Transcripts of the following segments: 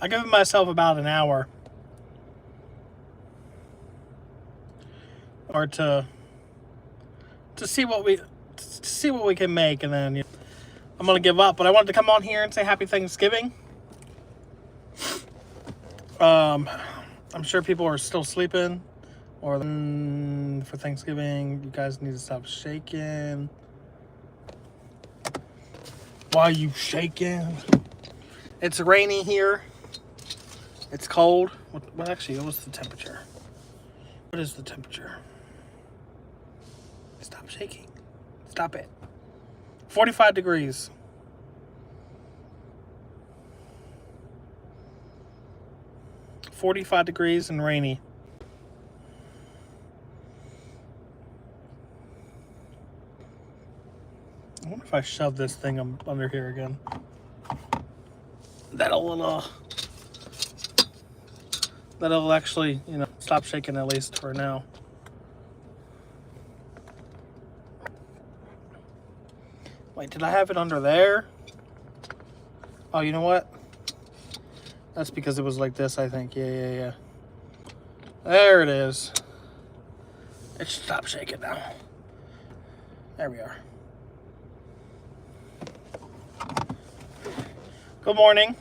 I give myself about an hour or to see what we can make, and then I'm gonna give up. But I wanted to come on here and say happy Thanksgiving. I'm sure people are still sleeping, or for Thanksgiving. You guys need to stop shaking. Why are you shaking? It's rainy here. It's cold. What actually, what's the temperature? What is the temperature? Stop shaking. Stop it. 45 degrees. $45 and rainy. I wonder if I shove this thing under here again. That'll actually, stop shaking at least for now. Wait, did I have it under there? Oh, you know what? That's because it was like this, I think. Yeah. There it is. It should stop shaking now. There we are. Good morning.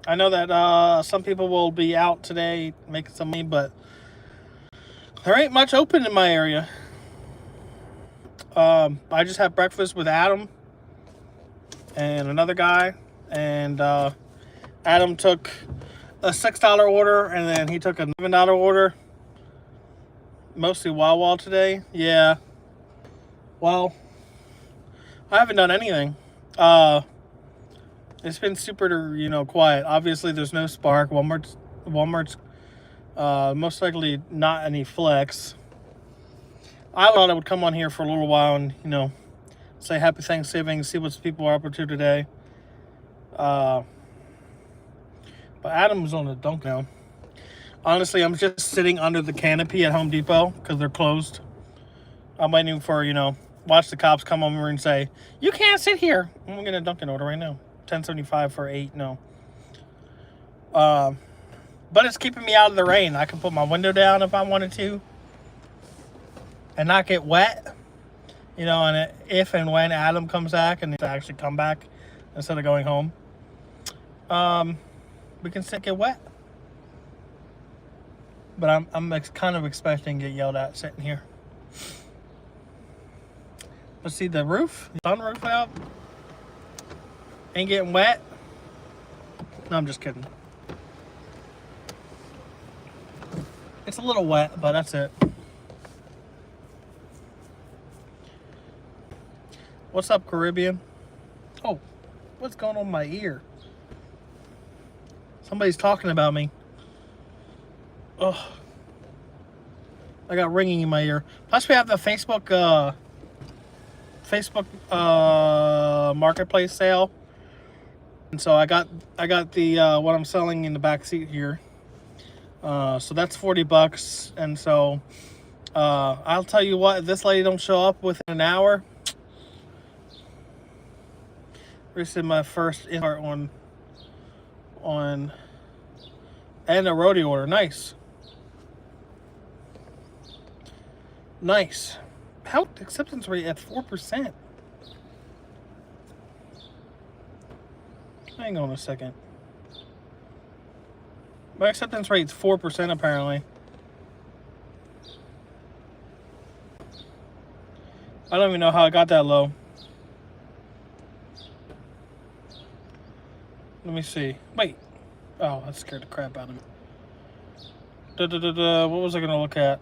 I know that some people will be out today making some money, but there ain't much open in my area. I just had breakfast with Adam and another guy, and Adam took a $6 order, and then he took a $7 order. Mostly Wawa today. Yeah. Well, I haven't done anything. It's been super, quiet. Obviously, there's no Spark. Walmart's most likely not any Flex. I thought I would come on here for a little while and, say happy Thanksgiving, see what people are up to today. But Adam's on the dunk now. Honestly, I'm just sitting under the canopy at Home Depot because they're closed. I'm waiting for, watch the cops come over and say, you can't sit here. I'm going to get a Dunkin' order right now. $10.75 for 8, no. But it's keeping me out of the rain. I can put my window down if I wanted to and not get wet. And if and when Adam comes back and to actually come back instead of going home, we can sit get wet. But I'm kind of expecting to get yelled at sitting here. But see the roof, the sunroof out, ain't getting wet. No, I'm just kidding. It's a little wet, but that's it. What's up, Caribbean? Oh, what's going on in my ear? Somebody's talking about me. Oh, I got ringing in my ear. Plus, we have the Facebook marketplace sale, and so I got the what I'm selling in the back seat here. So that's $40, and so I'll tell you what, if this lady don't show up within an hour, this is my first start on and a rodeo order. Nice. Health acceptance rate at 4%. Hang on a second. My acceptance rate's 4% apparently. I don't even know how I got that low. Let me see. Wait. Oh, that scared the crap out of me. What was I gonna look at?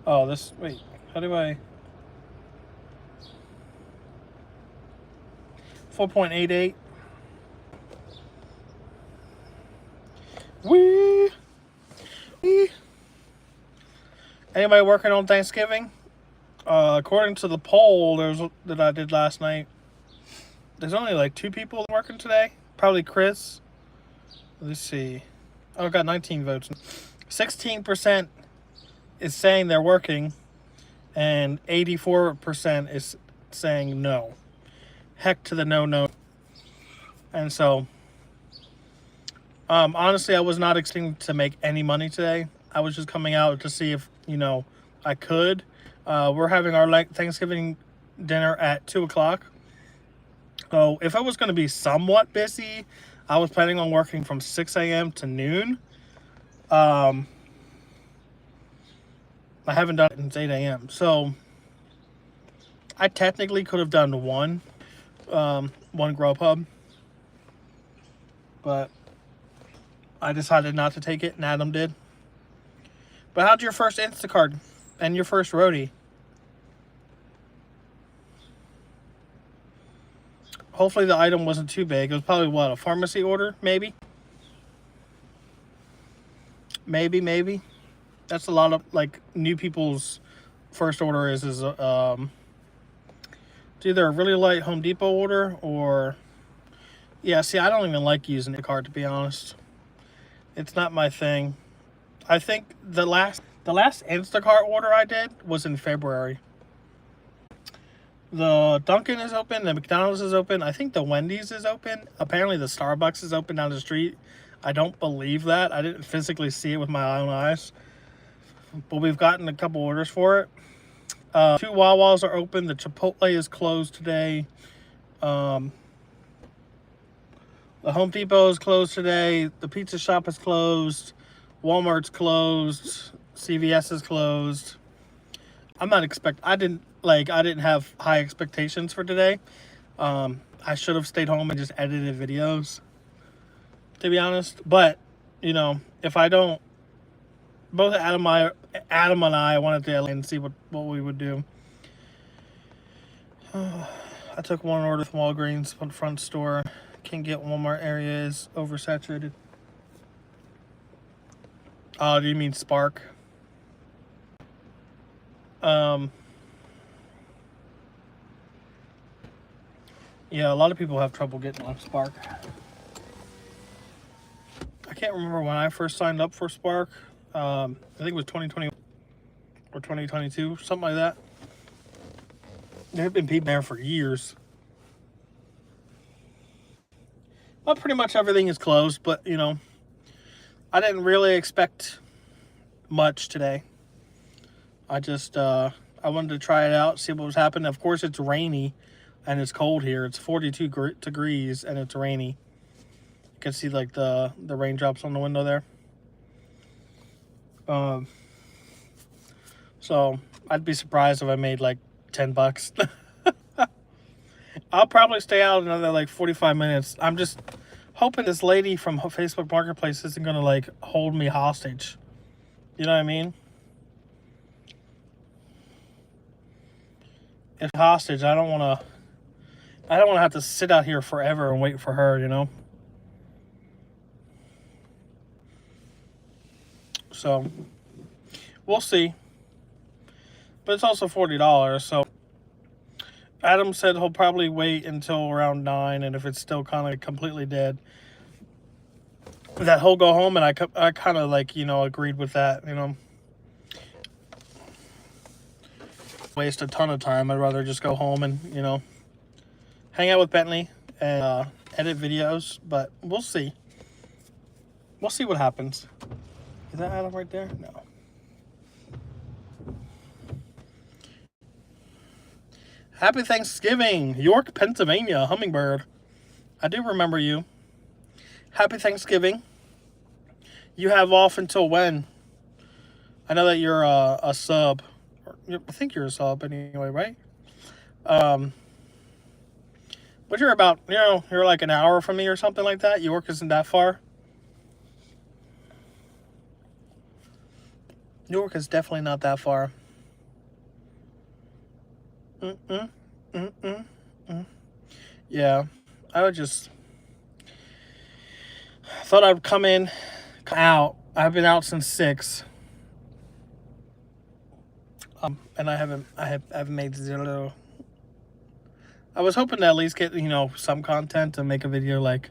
Oh, this. Wait. How do I? 4.88. Wee. Anybody working on Thanksgiving? According to the poll that I did last night, there's only like 2 people working today. Probably Chris. Let's see. Oh, I got 19 votes. 16% is saying they're working, and 84% is saying no. Heck to the no. And so, honestly, I was not expecting to make any money today. I was just coming out to see if, I could. We're having our Thanksgiving dinner at 2 o'clock. So if I was going to be somewhat busy, I was planning on working from 6 a.m. to noon. I haven't done it since 8 a.m. So I technically could have done one grow pub, but I decided not to take it, and Adam did. But how'd your first Instacart and your first roadie? Hopefully the item wasn't too big. It was probably, what, a pharmacy order, maybe? Maybe. That's a lot of, like, new people's first order is it's either a really light Home Depot order or... Yeah, see, I don't even like using the card, to be honest. It's not my thing. I think the last Instacart order I did was in February. The Dunkin' is open, the McDonald's is open, I think the Wendy's is open. Apparently the Starbucks is open down the street. I don't believe that. I didn't physically see it with my own eyes. But we've gotten a couple orders for it. 2 Wawas are open. The Chipotle is closed today. The Home Depot is closed today. The pizza shop is closed. Walmart's closed. CVS is closed. I didn't have high expectations for today. I should have stayed home and just edited videos, to be honest. But, if I don't, both Adam and I wanted to and see what we would do. I took one order from Walgreens from the front store. Can't get Walmart areas oversaturated. Oh, do you mean Spark? Yeah, a lot of people have trouble getting on Spark. I can't remember when I first signed up for Spark. I think it was 2020 or 2022, something like that. There have been people there for years. Well, pretty much everything is closed, but, I didn't really expect much today. I just, I wanted to try it out, see what was happening. Of course, it's rainy and it's cold here. It's 42 degrees and it's rainy. You can see, like, the raindrops on the window there. So I'd be surprised if I made like $10. I'll probably stay out another like 45 minutes. I'm just hoping this lady from Facebook Marketplace isn't gonna like hold me hostage. You know what I mean? If hostage, I don't want to have to sit out here forever and wait for her, So we'll see. But it's also $40, so Adam said he'll probably wait until around 9, and if it's still kind of completely dead, that he'll go home, and I kind of like, agreed with that, Waste a ton of time. I'd rather just go home and, hang out with Bentley and edit videos, but we'll see. We'll see what happens. Is that Adam right there? No. Happy Thanksgiving, York, Pennsylvania, Hummingbird. I do remember you. Happy Thanksgiving. You have off until when? I know that you're a sub. I think you're a sub anyway, right? But you're about, you're like an hour from me or something like that. York isn't that far. York is definitely not that far. Yeah, I would just thought I'd come out. I've been out since 6. And I haven't made zero. I was hoping to at least get, some content to make a video like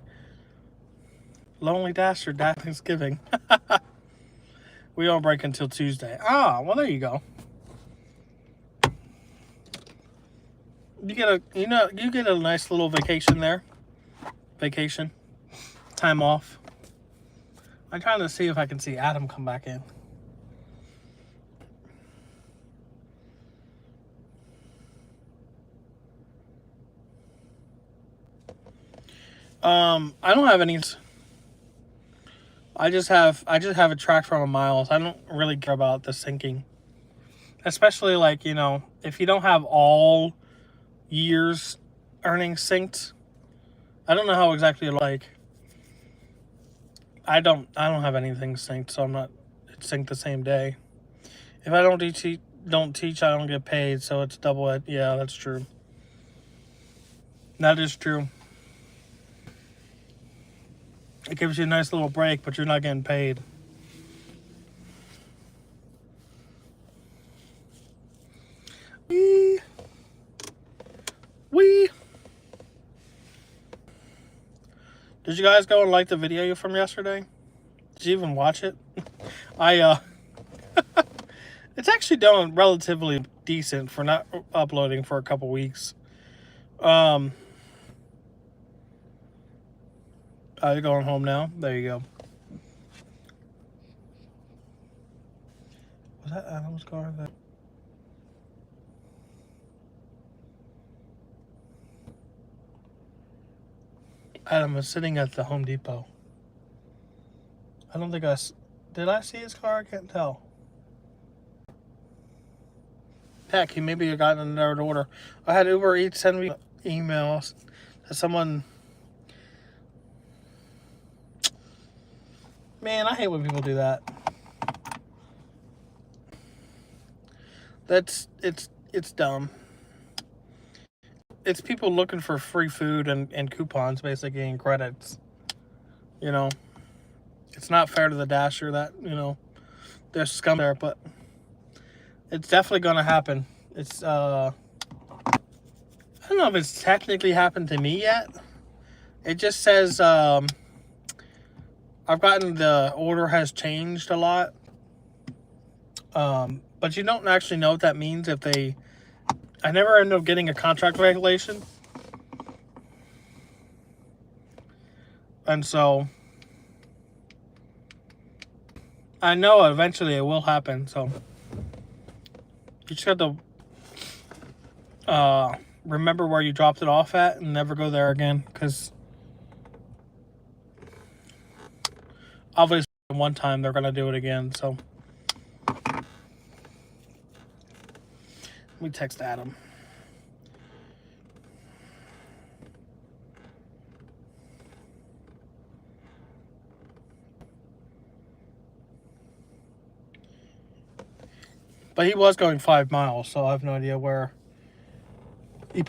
Lonely Dasher Dad Thanksgiving. We don't break until Tuesday. Ah, well, there you go. You get a nice little vacation there. vacation. Time off. I'm trying to see if I can see Adam come back in. I don't have any. I just have a track from miles. I don't really care about the syncing. Especially like, you know, if you don't have all years earnings synced, I don't know how exactly like. I don't have anything synced, so I'm not synced the same day. If I don't teach, I don't get paid, so it's double it. Yeah, that's true. That is true. It gives you a nice little break, but you're not getting paid. Wee. Did you guys go and like the video from yesterday? Did you even watch it? It's actually doing relatively decent for not uploading for a couple weeks. Are you going home now? There you go. Was that Adam's car? Adam was sitting at the Home Depot. I don't think did I see his car? I can't tell. Heck, he maybe got gotten another order. I had Uber Eats send me emails that someone. Man, I hate when people do that. It's dumb. It's people looking for free food and coupons, basically, and credits. You know, it's not fair to the Dasher that, you know, there's scum there, but it's definitely going to happen. It's, I don't know if it's technically happened to me yet. It just says, I've gotten the order has changed a lot. But you don't actually know what that means if they... I never end up getting a contract regulation. And so... I know eventually it will happen, so... You just have to... remember where you dropped it off at and never go there again, because... Obviously, one time they're going to do it again, so... Let me text Adam. But he was going 5 miles, so I have no idea where.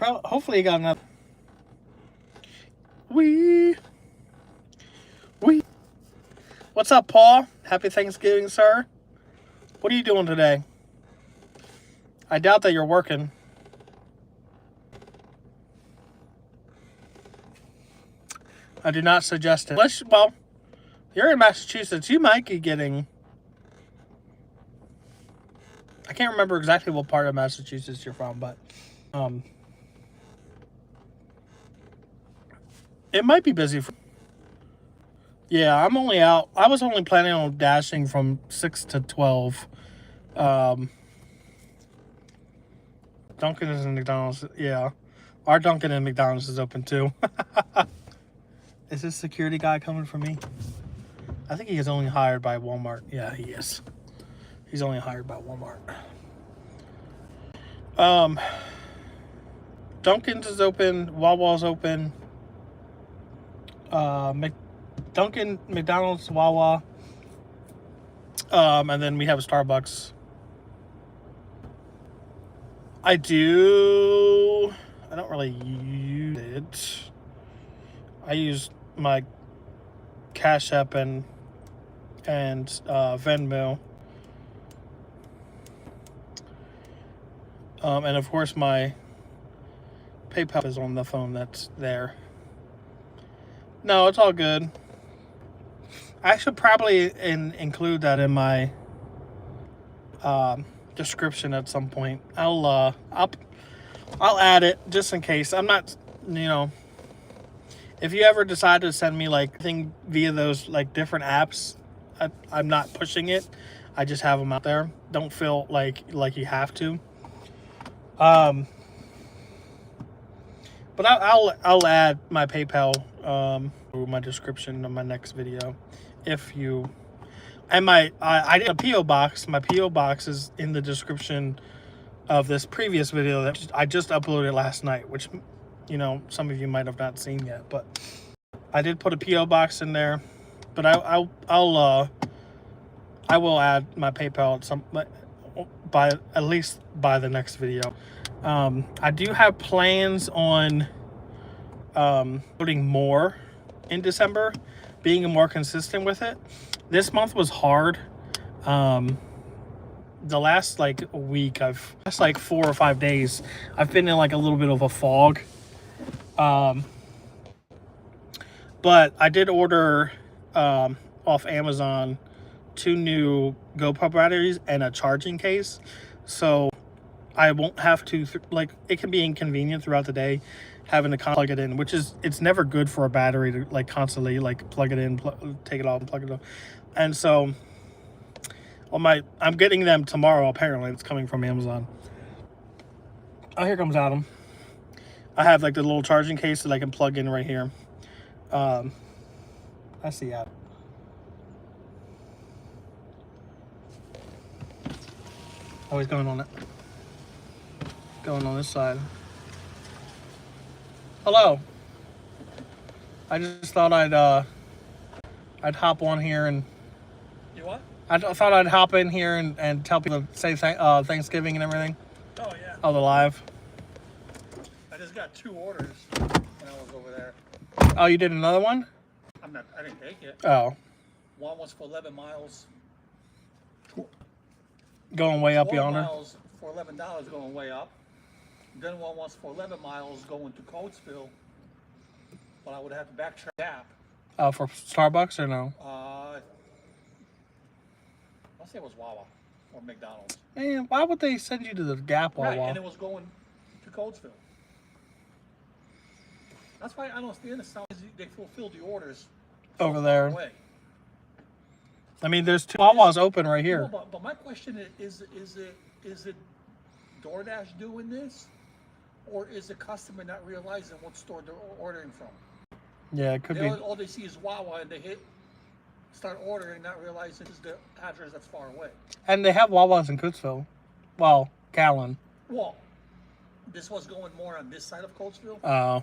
Hopefully he got enough. Wee. What's up, Paul? Happy Thanksgiving, sir. What are you doing today? I doubt that you're working. I do not suggest it. Well, you're in Massachusetts. You might be getting... I can't remember exactly what part of Massachusetts you're from, but... it might be busy. Yeah, I'm only out. I was only planning on dashing from 6 to 12. Dunkin' is in McDonald's. Yeah. Our Dunkin' and McDonald's is open too. Is this security guy coming for me? I think he is only hired by Walmart. Yeah, he is. He's only hired by Walmart. Dunkin's is open. Wawa's open. Dunkin', McDonald's, Wawa. And then we have Starbucks. I don't really use it. I use my Cash App and Venmo. And of course my PayPal is on the phone that's there. No, it's all good. I should probably include that in my description at some point. I'll add it just in case. I'm not, you know, if you ever decide to send me like thing via those like different apps, I'm not pushing it. I just have them out there. Don't feel like you have to. But I'll add my PayPal to my description of my next video, if you. And I did a PO box. My PO box is in the description of this previous video that I just uploaded last night, which, you know, some of you might have not seen yet. But I did put a PO box in there. But I will add my PayPal at least by the next video. I do have plans on putting more in December, being more consistent with it. This month was hard. The last like week, last like 4 or 5 days, I've been in like a little bit of a fog. But I did order off Amazon 2 new GoPro batteries and a charging case, so I won't have to like, it can be inconvenient throughout the day having to plug it in, which is, it's never good for a battery to like constantly like plug it in, take it off and plug it off. And so I'm getting them tomorrow. Apparently it's coming from Amazon. Oh, here comes Adam. I have like the little charging case that I can plug in right here. I see Adam. Oh, he's going on it. Going on this side. Hello. I just thought I'd hop on here and. You what? I thought I'd hop in here and tell people to say Thanksgiving and everything. Oh yeah. Oh, the live. I just got 2 orders when I was over there. Oh, you did another one? I didn't take it. Oh. One was for 11 miles. Going way up 12 yonder. miles for $11 going way up. Then one was for 11 miles going to Coatesville. But I would have to backtrack Gap. Oh, for Starbucks or no? I'll say it was Wawa or McDonald's. Man, why would they send you to the Gap Wawa? Right, and it was going to Coatesville. That's why I don't understand the sound. They fulfilled the orders Over there. away. I mean, there's 2 Wawas open right here. No, but my question is it Doordash doing this, or is the customer not realizing what store they're ordering from? Yeah, it could be. All they see is Wawa, and they start ordering, not realizing it's the address that's far away. And they have Wawas in Coatesville. Well, Callan. Well, this was going more on this side of Coatesville. Oh.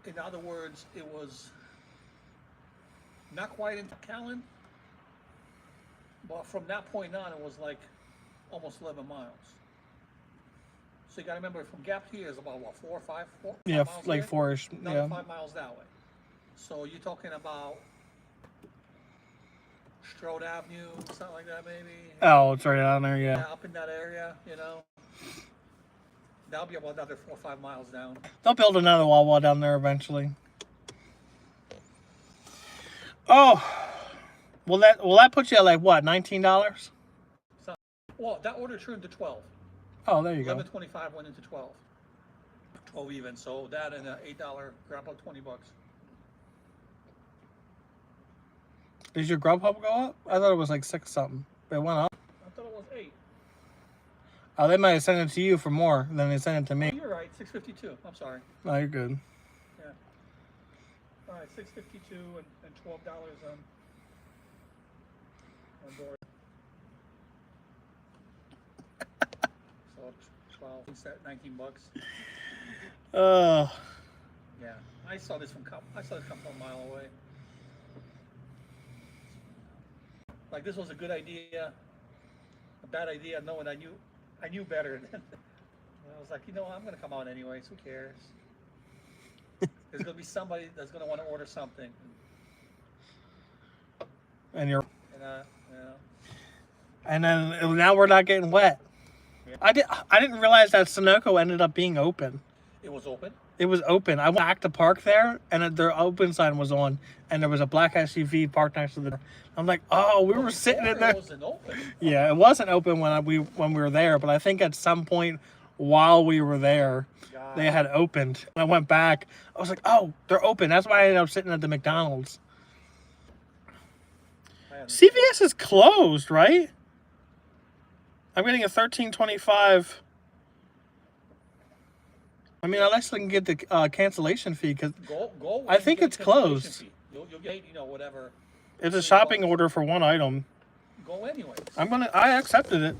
In other words, it was not quite into Callan, but from that point on, it was like almost 11 miles. So you got to remember, from Gap here is about what, 4 or 5? 4 Yeah, miles like there? 4-ish. Another Yeah. 5 miles that way. So you're talking about Strode Avenue, something like that, maybe. Oh, it's right down there. Yeah, Yeah. up in that area, you know. That'll be about another 4 or 5 miles down. They'll build another Wawa down there eventually. Oh, will that put you at like what, $19? So, well, that order turned to 12. Oh, there you go. 11.25 went into 12. 12 even. So that and an $8 grab up $20. Did your Grubhub go up? I thought it was like 6 something. It went up. I thought it was 8. Oh, they might have sent it to you for more than they sent it to me. Oh, you're right. 6.52. I'm sorry. No, you're good. Yeah. All right, 6.52 and $12 on door. So 12. What's that? $19. Yeah, I saw this come from a mile away. Like, this was a good idea, a bad idea, knowing I knew better. I was like, you know, I'm gonna come out anyways. Who cares? There's gonna be somebody that's gonna want to order something. And you're. You know. And then now we're not getting wet. Yeah. I didn't realize that Sunoco ended up being open. It was open. It was open. I went back to park there, and their open sign was on, and there was a black SUV parked next to the door. I'm like, oh, we were sitting in there. It wasn't open. Yeah, it wasn't open when we were there, but I think at some point while we were there. God. They had opened. I went back. I was like, oh, they're open. That's why I ended up sitting at the McDonald's. CVS is closed, right? I'm getting a $13.25. I mean, unless I can get the cancellation fee, because I think it's closed. You'll get, whatever. It's a shopping order for one item. Go anyways. I accepted it.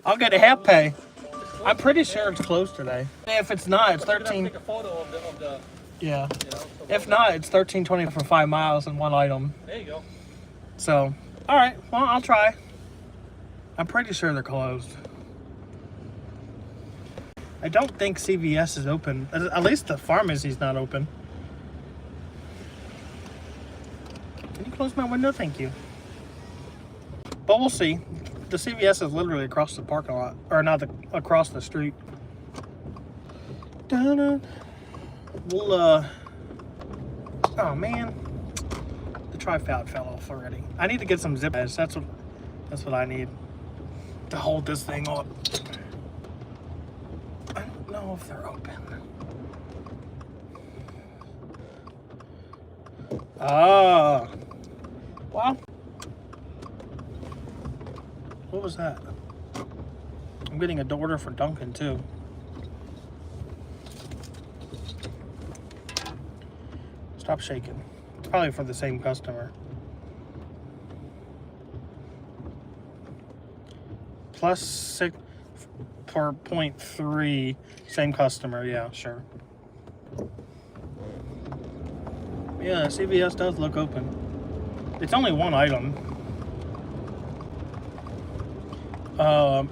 I'll get a half pay. I'm pretty sure it's closed today. If it's not, it's 13. Take a photo of the yeah. If not, it's $13.20 for 5 miles and one item. There you go. So, all right. Well, I'll try. I'm pretty sure they're closed. I don't think CVS is open. At least the pharmacy's not open. Can you close my window? Thank you. But we'll see. The CVS is literally across the parking lot. Or not, across the street. We'll, oh man. The tripod fell off already. I need to get some zip ties. That's what I need to hold this thing up. I don't know if they're open. Ah. Well. What was that? I'm getting a order for Dunkin' too. Stop shaking. It's probably for the same customer. Plus 6 per 0.3. Same customer. Yeah, sure. Yeah, CVS does look open. It's only one item.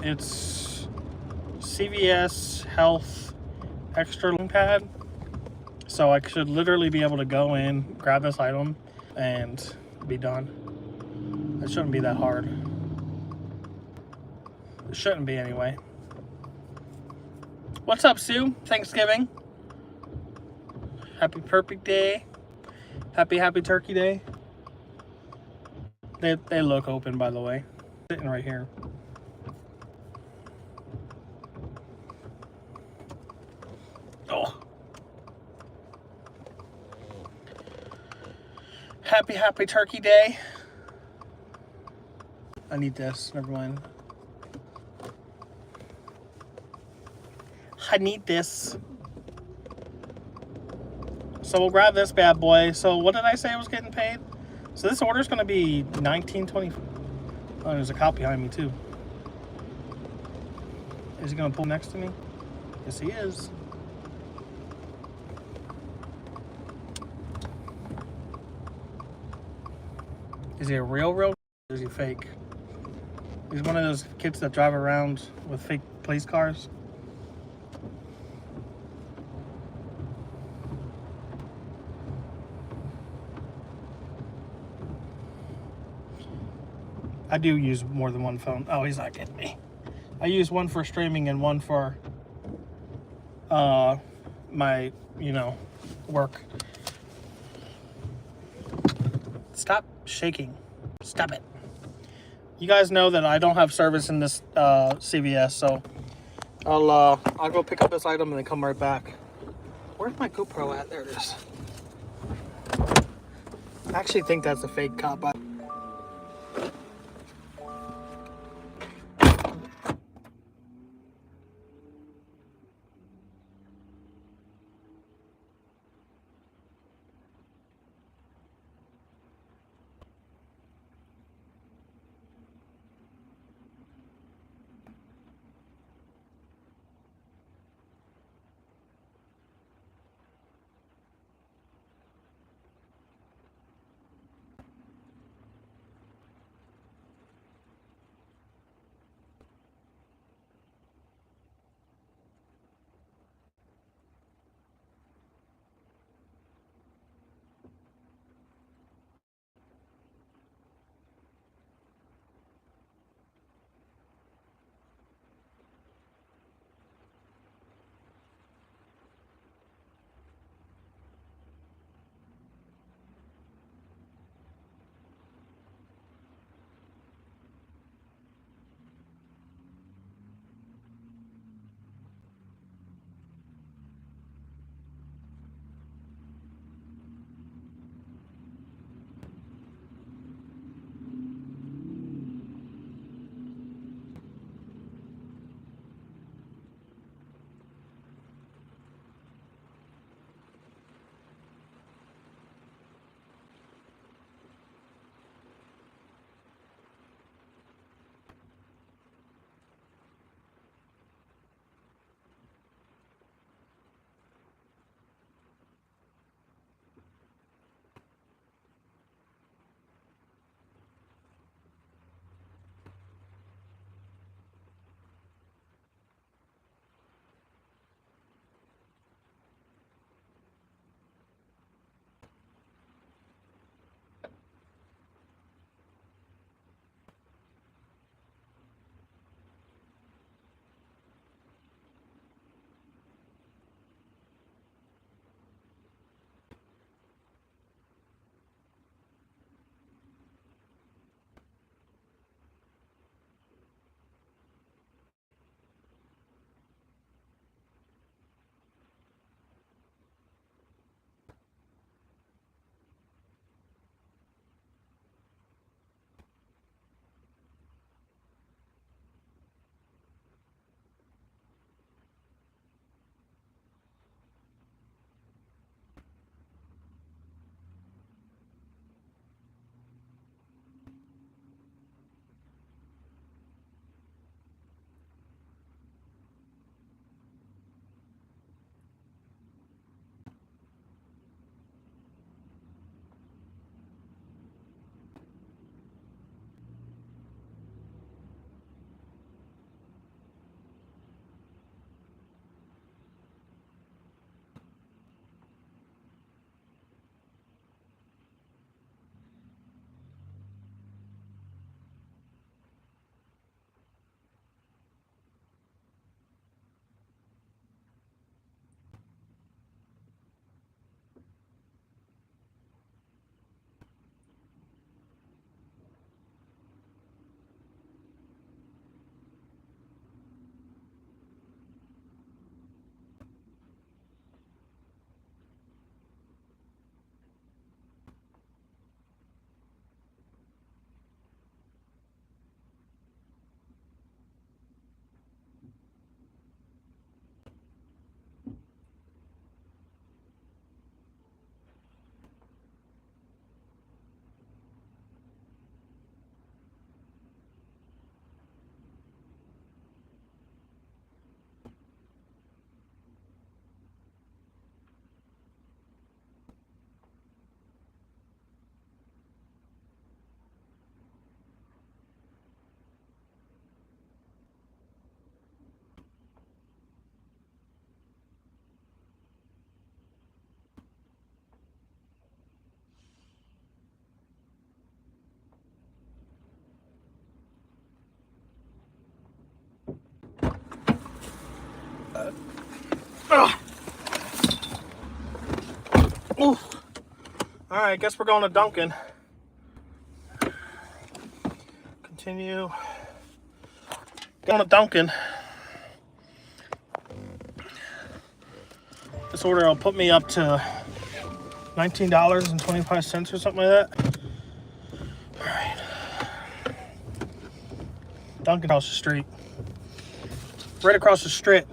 It's CVS Health Extra Long Pad. So I should literally be able to go in, grab this item, and be done. It shouldn't be that hard. It shouldn't be anyway. What's up, Sue? Thanksgiving. Happy Perfect Day. Happy Turkey Day. They look open, by the way. Sitting right here. Oh. Happy Turkey Day. I need this. Never mind. I need this. So we'll grab this bad boy. So what did I say I was getting paid? So this order's going to be $19.20. Oh, there's a cop behind me too. Is he going to pull next to me? Yes, he is. Is he a real or is he fake? He's one of those kids that drive around with fake police cars. I do use more than one phone. Oh, he's not getting me. I use one for streaming and one for my, work. Stop shaking. Stop it. You guys know that I don't have service in this CVS, so I'll go pick up this item and then come right back. Where's my GoPro at? There it is. I actually think that's a fake cop. Ooh. All right, guess we're going to Dunkin'. Continue. Going to Dunkin'. This order will put me up to $19.25 or something like that. All right. Dunkin' across the street. Right across the street.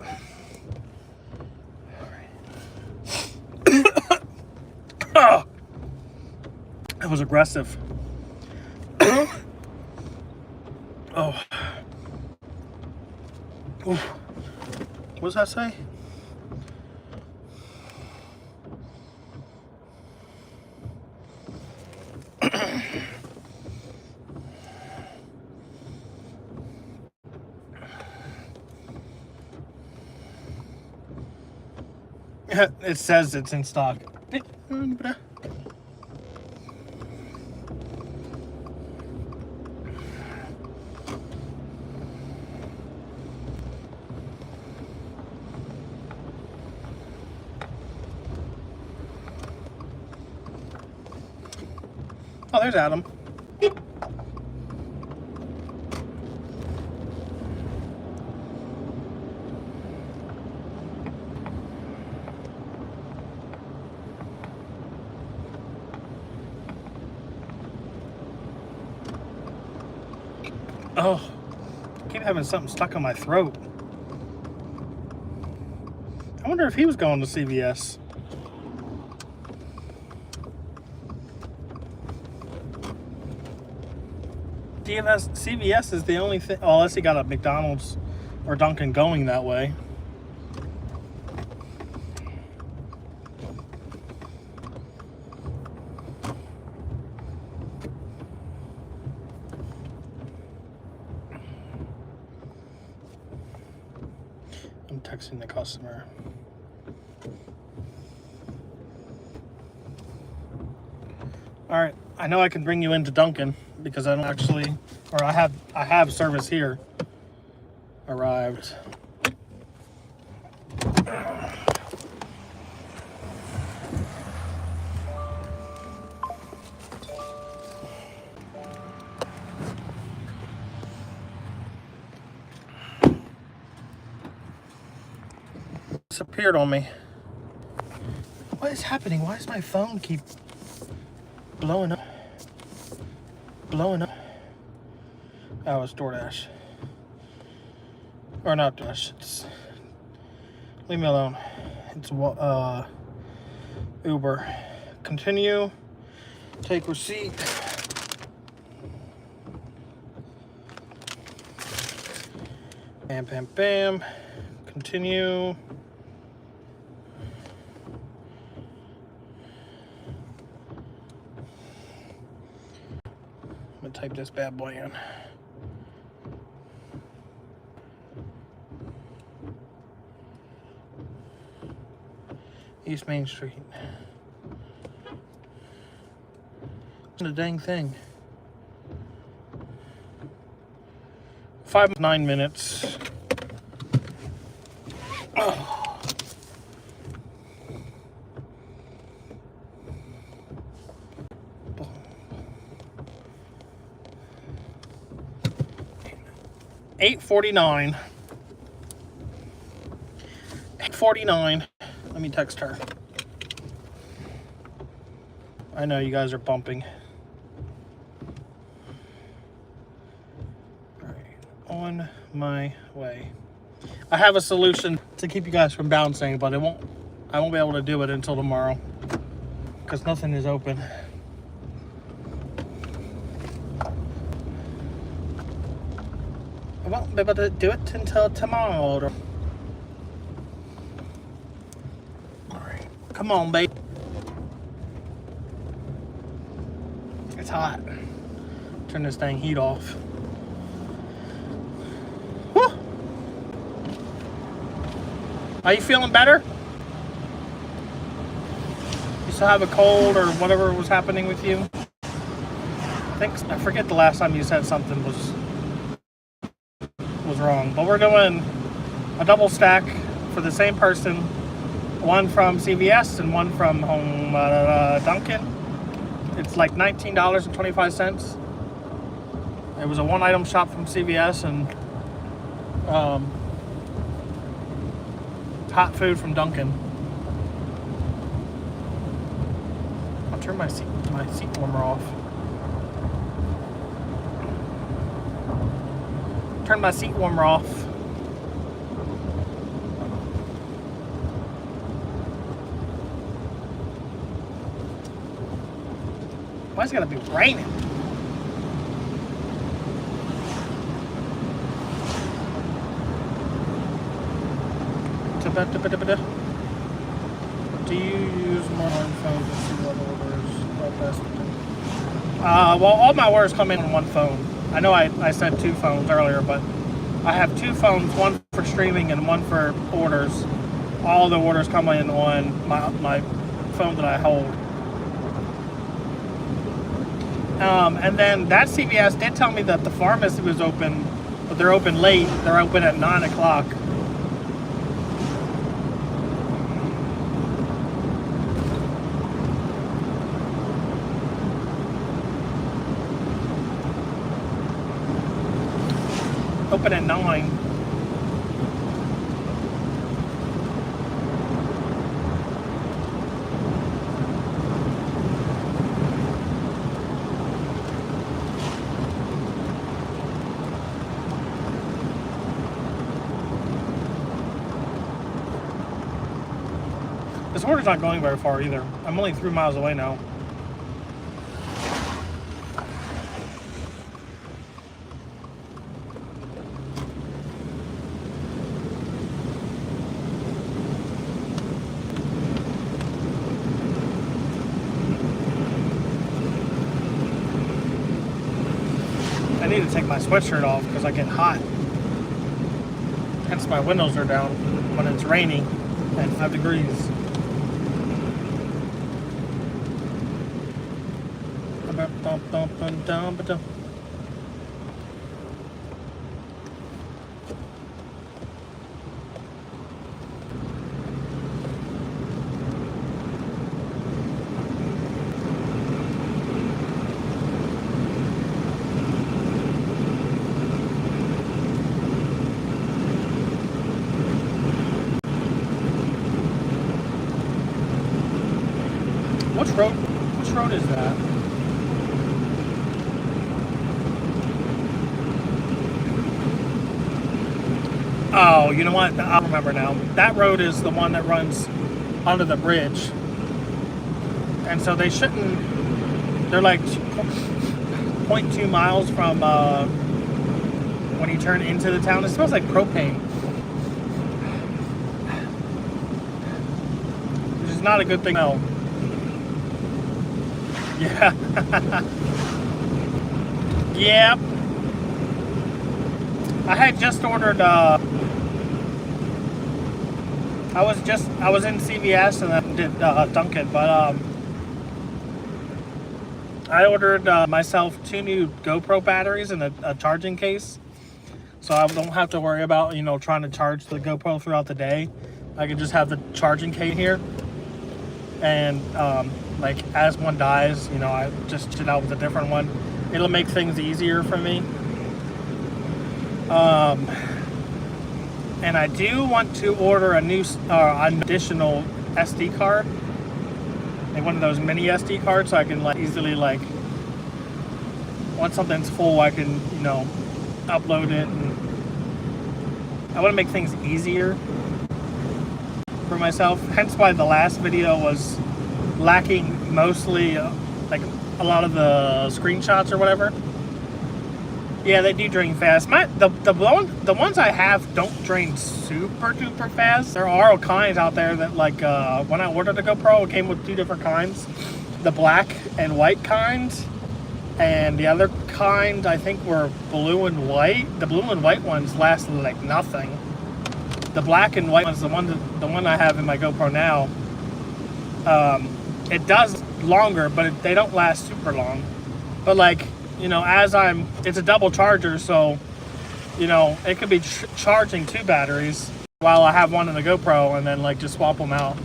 Oh, that was aggressive. Oh. Ooh. What does that say? It says it's in stock. Oh, there's Adam. Oh, I keep having something stuck on my throat. I wonder if he was going to CVS. CVS is the only thing, oh, unless he got a McDonald's or Dunkin' going that way. I'm texting the customer. All right, I know I can bring you into Dunkin' because I don't actually, or I have service here. Arrived. Disappeared on me. What is happening? Why does my phone keep blowing up? Blowing up. Oh, it's Doordash. Or not Doordash. It's, leave me alone. It's Uber. Continue. Take receipt. Bam, bam, bam. Continue. I'm gonna type this bad boy in. East Main Street. The dang thing. 9 minutes. Oh. $8:49. 8:49. Let me text her. I know you guys are bumping. All right, on my way. I have a solution to keep you guys from bouncing, but I won't be able to do it until tomorrow because nothing is open. I won't be able to do it until tomorrow. Alright, come on, babe. It's hot. Turn this dang heat off. Woo! Are you feeling better? You still have a cold or whatever was happening with you? I forget the last time you said something was wrong, but we're doing a double stack for the same person, one from CVS and one from Home Dunkin'. It's like $19.25. It was a one-item shop from CVS and hot food from Dunkin'. I'll turn my seat warmer off. Turn my seat warmer off. Why is it gonna be raining? Do you use more phones to see what orders are best? Well, all my orders come in on one phone. I know I said 2 phones earlier, but I have 2 phones, one for streaming and one for orders. All the orders come in on my phone that I hold. And then that CVS did tell me that the pharmacy was open, but they're open late. They're open at 9 o'clock. Open at 9. This order's not going very far either. I'm only 3 miles away now. I need to take my sweatshirt off because I get hot. Hence my windows are down when it's raining at 5 degrees. Which road is that? Oh, you know what? I remember now. That road is the one that runs under the bridge. And so they shouldn't... They're like 0.2 miles from when you turn into the town. It smells like propane. Which is not a good thing. No. Yeah. Yep. I had just ordered I was in CVS and then did Dunkin', but I ordered myself 2 new GoPro batteries and a charging case, so I don't have to worry about trying to charge the GoPro throughout the day. I can just have the charging case here, and like as one dies, I just sit out with a different one. It'll make things easier for me. And I do want to order an additional SD card, like one of those mini SD cards, so I can easily once something's full, I can upload it. And I want to make things easier for myself. Hence why the last video was lacking mostly like a lot of the screenshots or whatever. Yeah, they do drain fast. The ones I have don't drain super duper fast. There are all kinds out there that when I ordered the GoPro, it came with 2 different kinds. The black and white kind, and the other kind I think were blue and white. The blue and white ones lasted like nothing. The black and white ones, the one I have in my GoPro now, it does longer, but they don't last super long. But it's a double charger, so it could be charging 2 batteries while I have one in the GoPro, and then like just swap them out.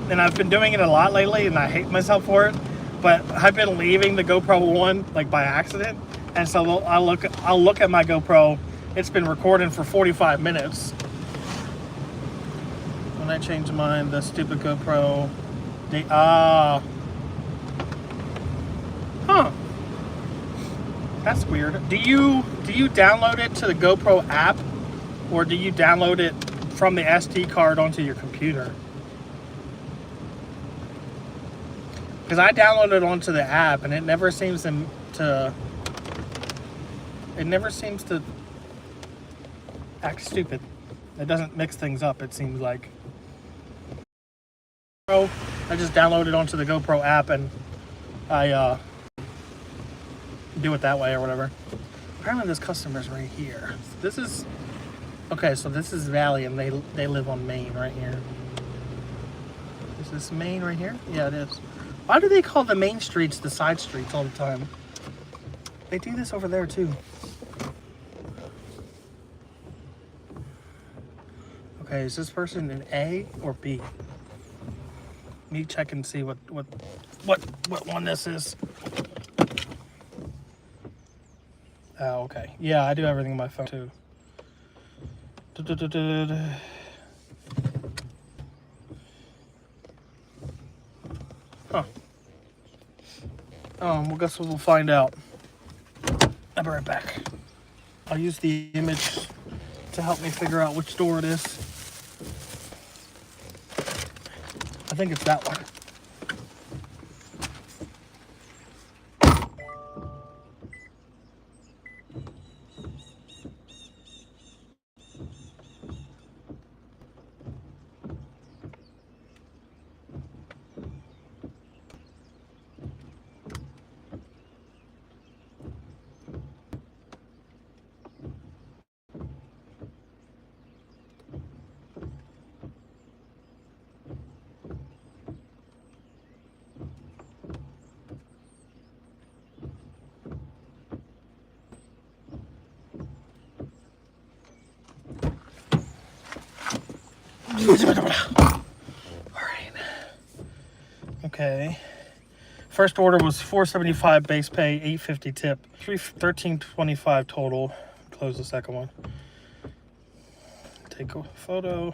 And I've been doing it a lot lately, and I hate myself for it. But I've been leaving the GoPro one like by accident, and so I'll look at my GoPro. It's been recording for 45 minutes. When I change mine, the stupid GoPro, huh? That's weird. Do you download it to the GoPro app, or do you download it from the SD card onto your computer? Because I downloaded it onto the app, and it never seems to act stupid. It doesn't mix things up, it seems like. I just downloaded onto the GoPro app, and I do it that way or whatever. Apparently this customer's right here. This is okay, so this is Valley, and they live on Main right here. Is this Main right here? Yeah, it is. Why do they call the main streets the side streets all the time? They do this over there too. Okay, is this person an A or B? Let me check and see what one this is. Oh, okay. Yeah, I do everything on my phone too. Huh. Well, guess we'll find out. I'll be right back. I'll use the image to help me figure out which door it is. I think it's that one. Alright. Okay. First order was $475 base pay, $850 tip, $1325 total. Close the second one. Take a photo.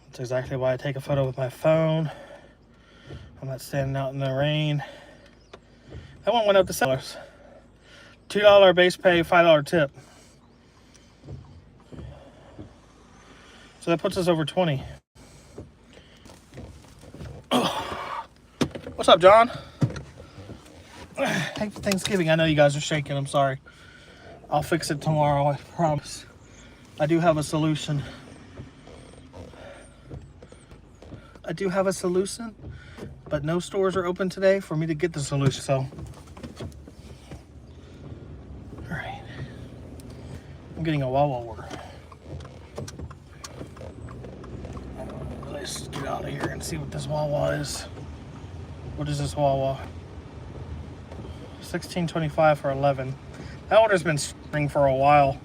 That's exactly why I take a photo with my phone. I'm not standing out in the rain. That one went up to $7. $2 base pay, $5 tip. So that puts us over 20. What's up, John? Happy Thanksgiving. I know you guys are shaking. I'm sorry. I'll fix it tomorrow, I promise. I do have a solution. But no stores are open today for me to get the solution, so. All right. I'm getting a Wawa order. Let's get out of here and see what this Wawa is. What is this Wawa? $16.25 for 11. That order's been sitting for a while.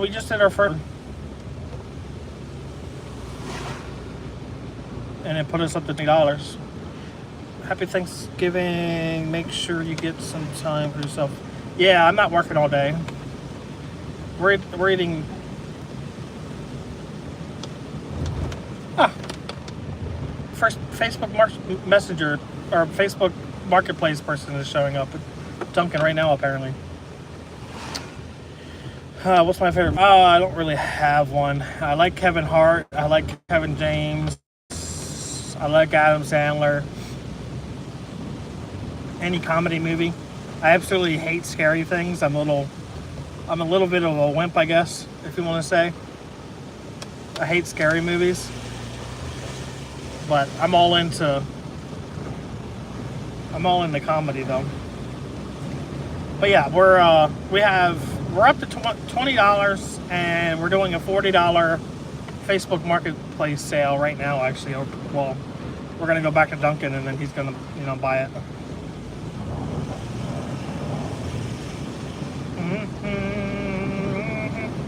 We just did our first, and it put us up to $20. Happy Thanksgiving. Make sure you get some time for yourself. Yeah, I'm not working all day. We're eating. First Facebook Messenger or Facebook Marketplace person is showing up at Dunkin' right now, apparently. What's my favorite? I don't really have one. I like Kevin Hart. I like Kevin James. I like Adam Sandler. Any comedy movie. I absolutely hate scary things. I'm a little bit of a wimp, I guess, if you want to say. I hate scary movies. But I'm all into comedy though. But yeah, we're up to $20, and we're doing a $40 Facebook Marketplace sale right now. Actually, well, we're gonna go back to Duncan, and then he's gonna, buy it.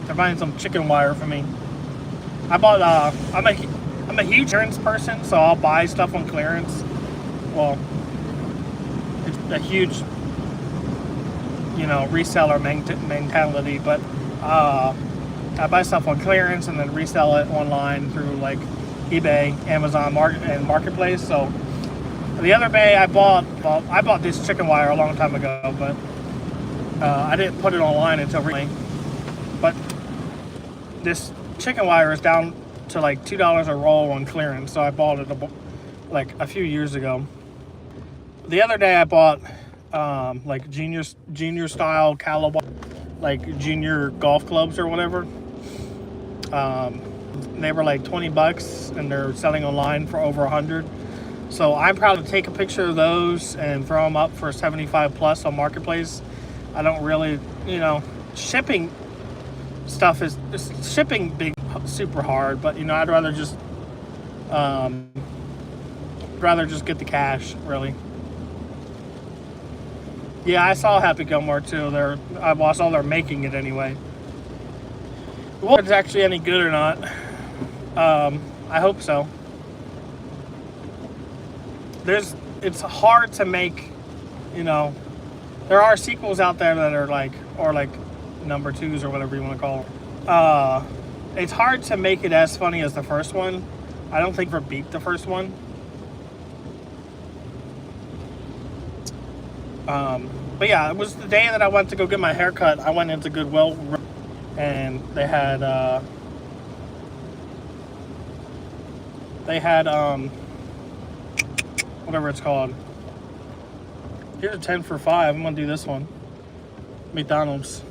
They're buying some chicken wire for me. I bought. I'm a huge clearance person, so I'll buy stuff on clearance. Well, it's a huge, reseller mentality, but I buy stuff on clearance and then resell it online through like eBay, Amazon, and Marketplace. So the other day I bought this chicken wire a long time ago, but I didn't put it online until recently. But this chicken wire is down to like $2 a roll on clearance, so I bought it like a few years ago. The other day I bought like junior style caliber, like junior golf clubs or whatever. They were like $20 and they're selling online for over 100. So I'm proud to take a picture of those and throw them up for 75 plus on Marketplace. I don't really, shipping stuff is shipping big super hard, but I'd rather just get the cash, really. Yeah, I saw Happy Gilmore too. I saw they're making it anyway. Whether it's actually any good or not, I hope so. It's hard to make, there are sequels out there that are like number twos or whatever you want to call them. It's hard to make it as funny as the first one. I don't think we're beat the first one. But yeah, it was the day that I went to go get my hair cut. I went into Goodwill, and they had whatever it's called. Here's a 10 for $5. I'm gonna do this one. McDonald's.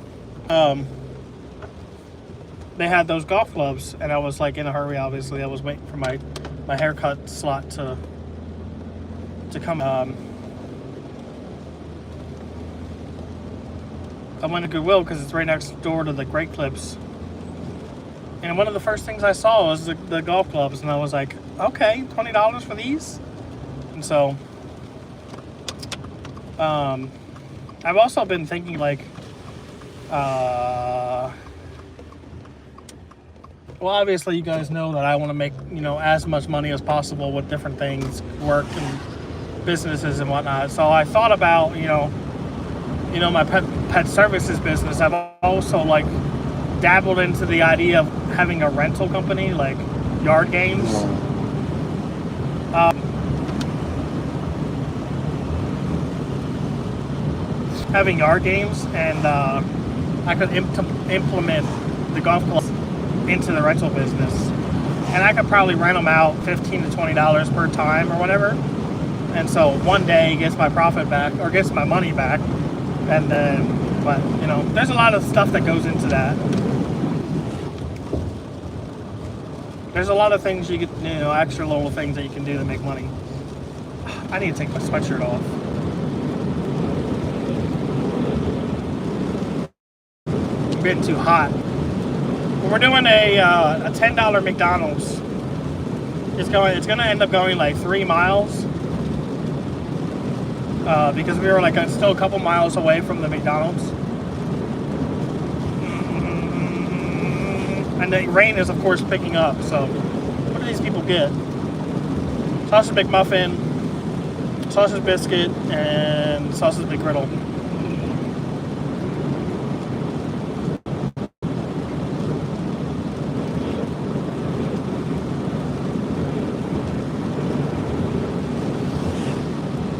They had those golf clubs, and I was like in a hurry. Obviously, I was waiting for my haircut slot to come. I went to Goodwill because it's right next door to the Great Clips. And one of the first things I saw was the golf clubs, and I was like, okay, $20 for these? And so, I've also been thinking like, well, obviously you guys know that I want to make, as much money as possible with different things, work and businesses and whatnot. So I thought about, my pet services business. I've also like dabbled into the idea of having a rental company, like Yard Games. Having Yard Games, and I could implement the golf clubs into the rental business, and I could probably rent them out $15 to $20 per time or whatever. And so one day gets my profit back or gets my money back. And then, but there's a lot of stuff that goes into that. There's a lot of things you can, extra little things that you can do to make money. I need to take my sweatshirt off. I'm getting too hot. We're doing a $10 McDonald's. It's gonna end up going like 3 miles. Because we were like still a couple miles away from the McDonald's. And the rain is of course picking up, so what do these people get? Sausage McMuffin, sausage biscuit, and sausage McGriddle.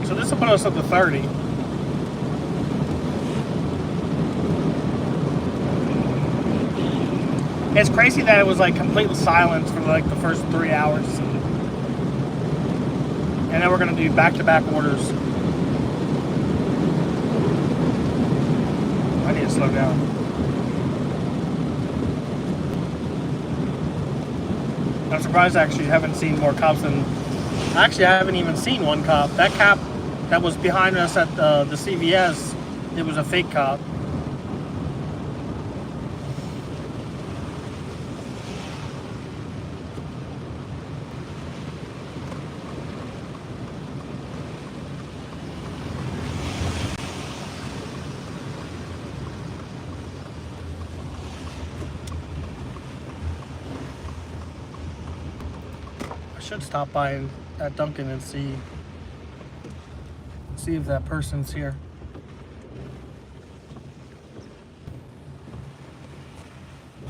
So this will put us up to 30. It's crazy that it was like complete silence for like the first 3 hours. And then we're gonna do back-to-back orders. I need to slow down. I'm surprised I actually haven't seen more cops than Actually, I haven't even seen one cop. That cop that was behind us at the CVS, it was a fake cop. I should stop by at Dunkin' and see if that person's here.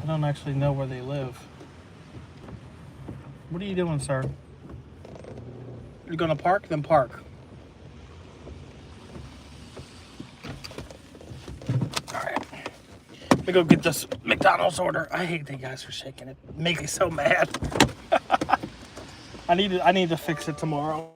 I don't actually know where they live. What are you doing, sir? You're gonna park? Then park. Alright. Let me go get this McDonald's order. I hate that you guys are shaking it. Make me so mad. I need to fix it tomorrow.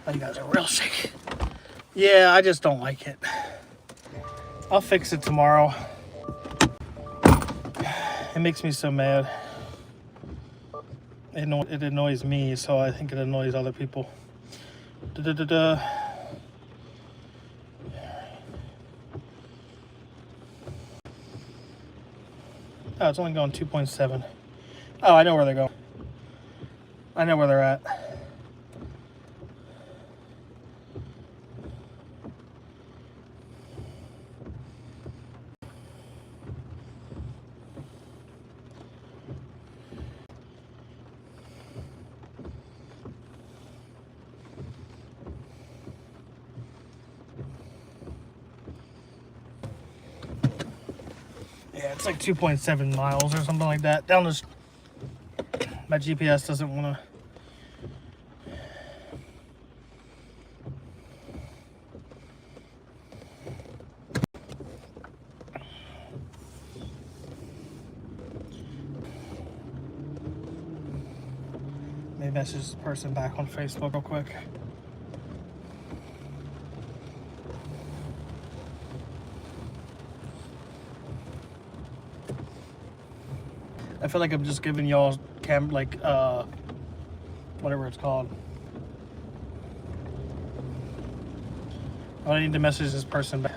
Oh, you guys are real shaky. Yeah, I just don't like it. I'll fix it tomorrow. It makes me so mad. It annoys me, so I think it annoys other people. Oh, it's only going 2.7. Oh, I know where they're going. I know where they're at. Yeah, it's like 2.7 miles or something like that. Down this, my GPS doesn't want to. Maybe message this person back on Facebook real quick. I feel like I'm just giving y'all whatever it's called. I need to message this person back.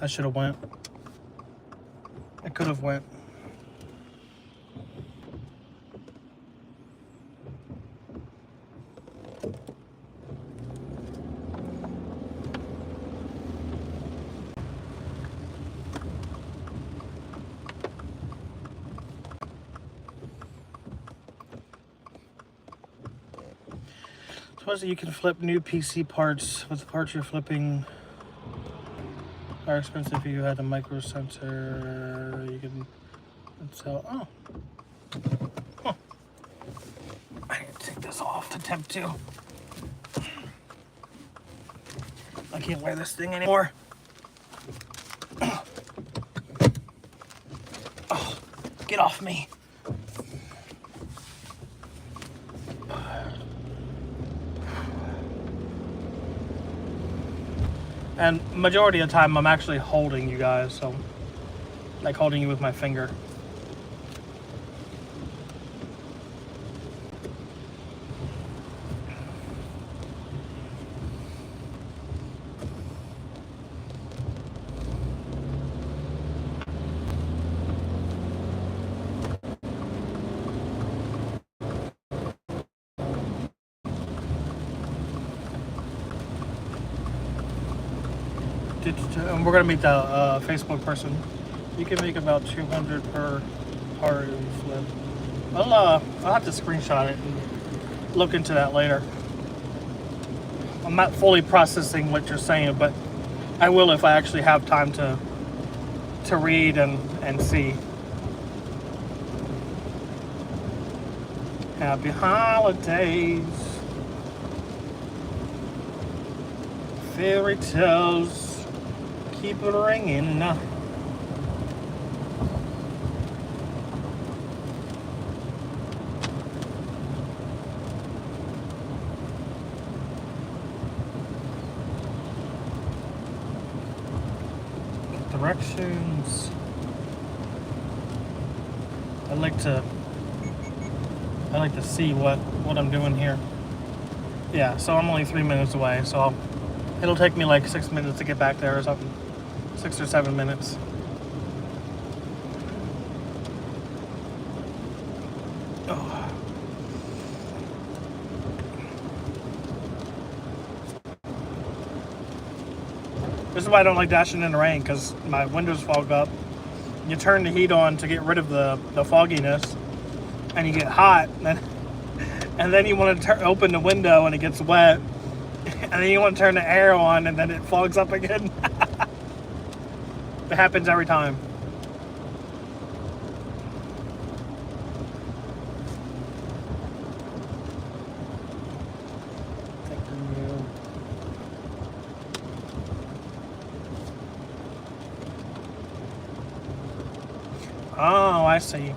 I should have went. I could have went. Suppose that you can flip new PC parts with the parts you're flipping. Are expensive if you had a micro sensor. You can sell. Oh. Huh. I need to take this off to temp 2. I can't wear this thing anymore. Oh, get off me. And majority of the time, I'm actually holding you guys, so like holding you with my finger. And we're gonna meet the Facebook person. You can make about 200 per party flip. I'll have to screenshot it and look into that later. I'm not fully processing what you're saying, but I will if I actually have time to read and see. Happy holidays. Fairy tales keep it ringing. Directions. I like to see what I'm doing here. Yeah, so I'm only 3 minutes away, so it'll take me like 6 minutes to get back there or something. 6 or 7 minutes. Oh. This is why I don't like dashing in the rain, because my windows fog up. You turn the heat on to get rid of the fogginess, and you get hot, and then you want to open the window and it gets wet, and then you want to turn the air on and then it fogs up again. It happens every time. Oh, I see.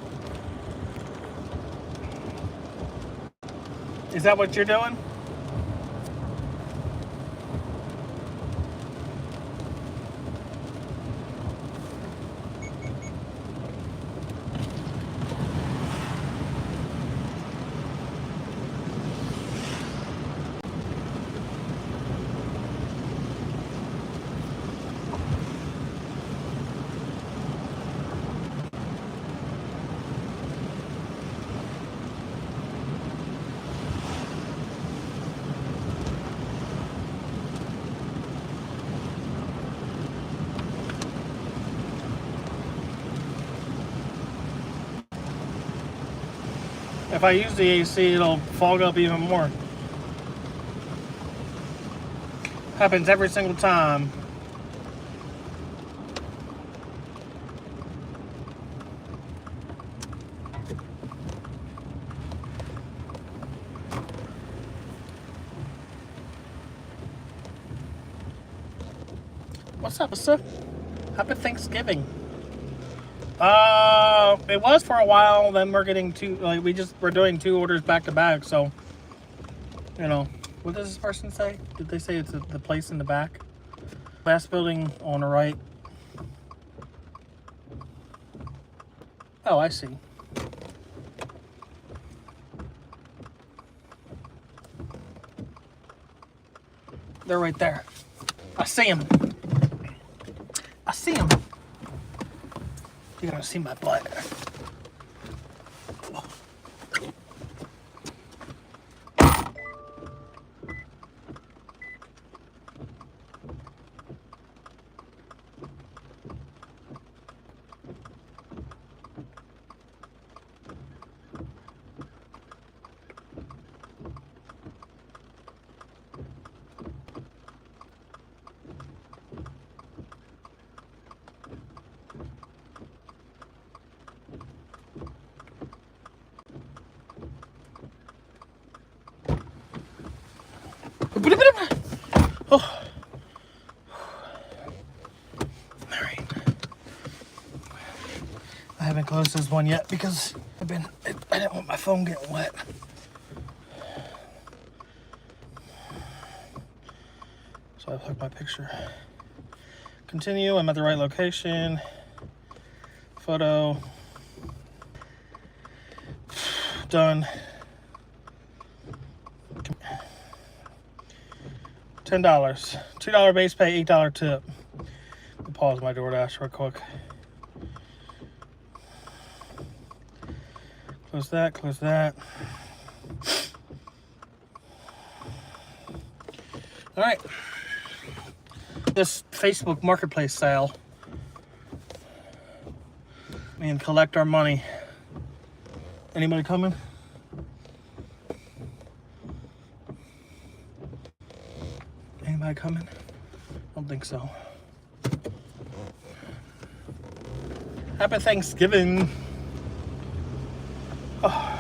Is that what you're doing? If I use the AC, it'll fog up even more. Happens every single time. What's up, sir? Happy Thanksgiving. It was for a while. Then we're getting two. Like we're doing 2 orders back to back. So, you know, what does this person say? Did they say it's the place in the back? Last building on the right. Oh, I see. They're right there. I see them. I see them. You're gonna see my butt. Oh. All right. I haven't closed this one yet because I didn't want my phone getting wet. So I took my picture. Continue. I'm at the right location. Photo. Done. $10. $2 base pay, $8 tip. I'll pause my Doordash real quick. Close that, close that. All right. This Facebook Marketplace sale and collect our money. Anybody coming? Anybody coming? I don't think so. Happy Thanksgiving. Oh.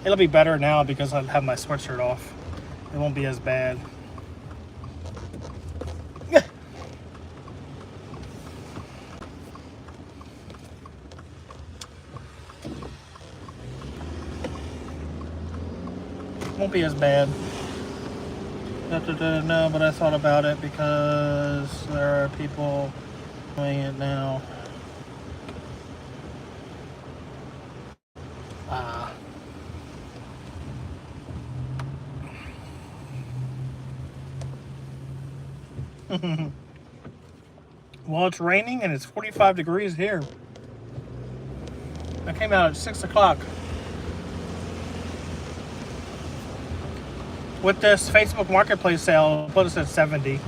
It'll be better now because I have my sweatshirt off. It won't be as bad. Won't be as bad. No, but I thought about it because there are people doing it now. Well, it's raining and it's 45 degrees here. I came out at 6 o'clock. With this Facebook Marketplace sale, put us at 70.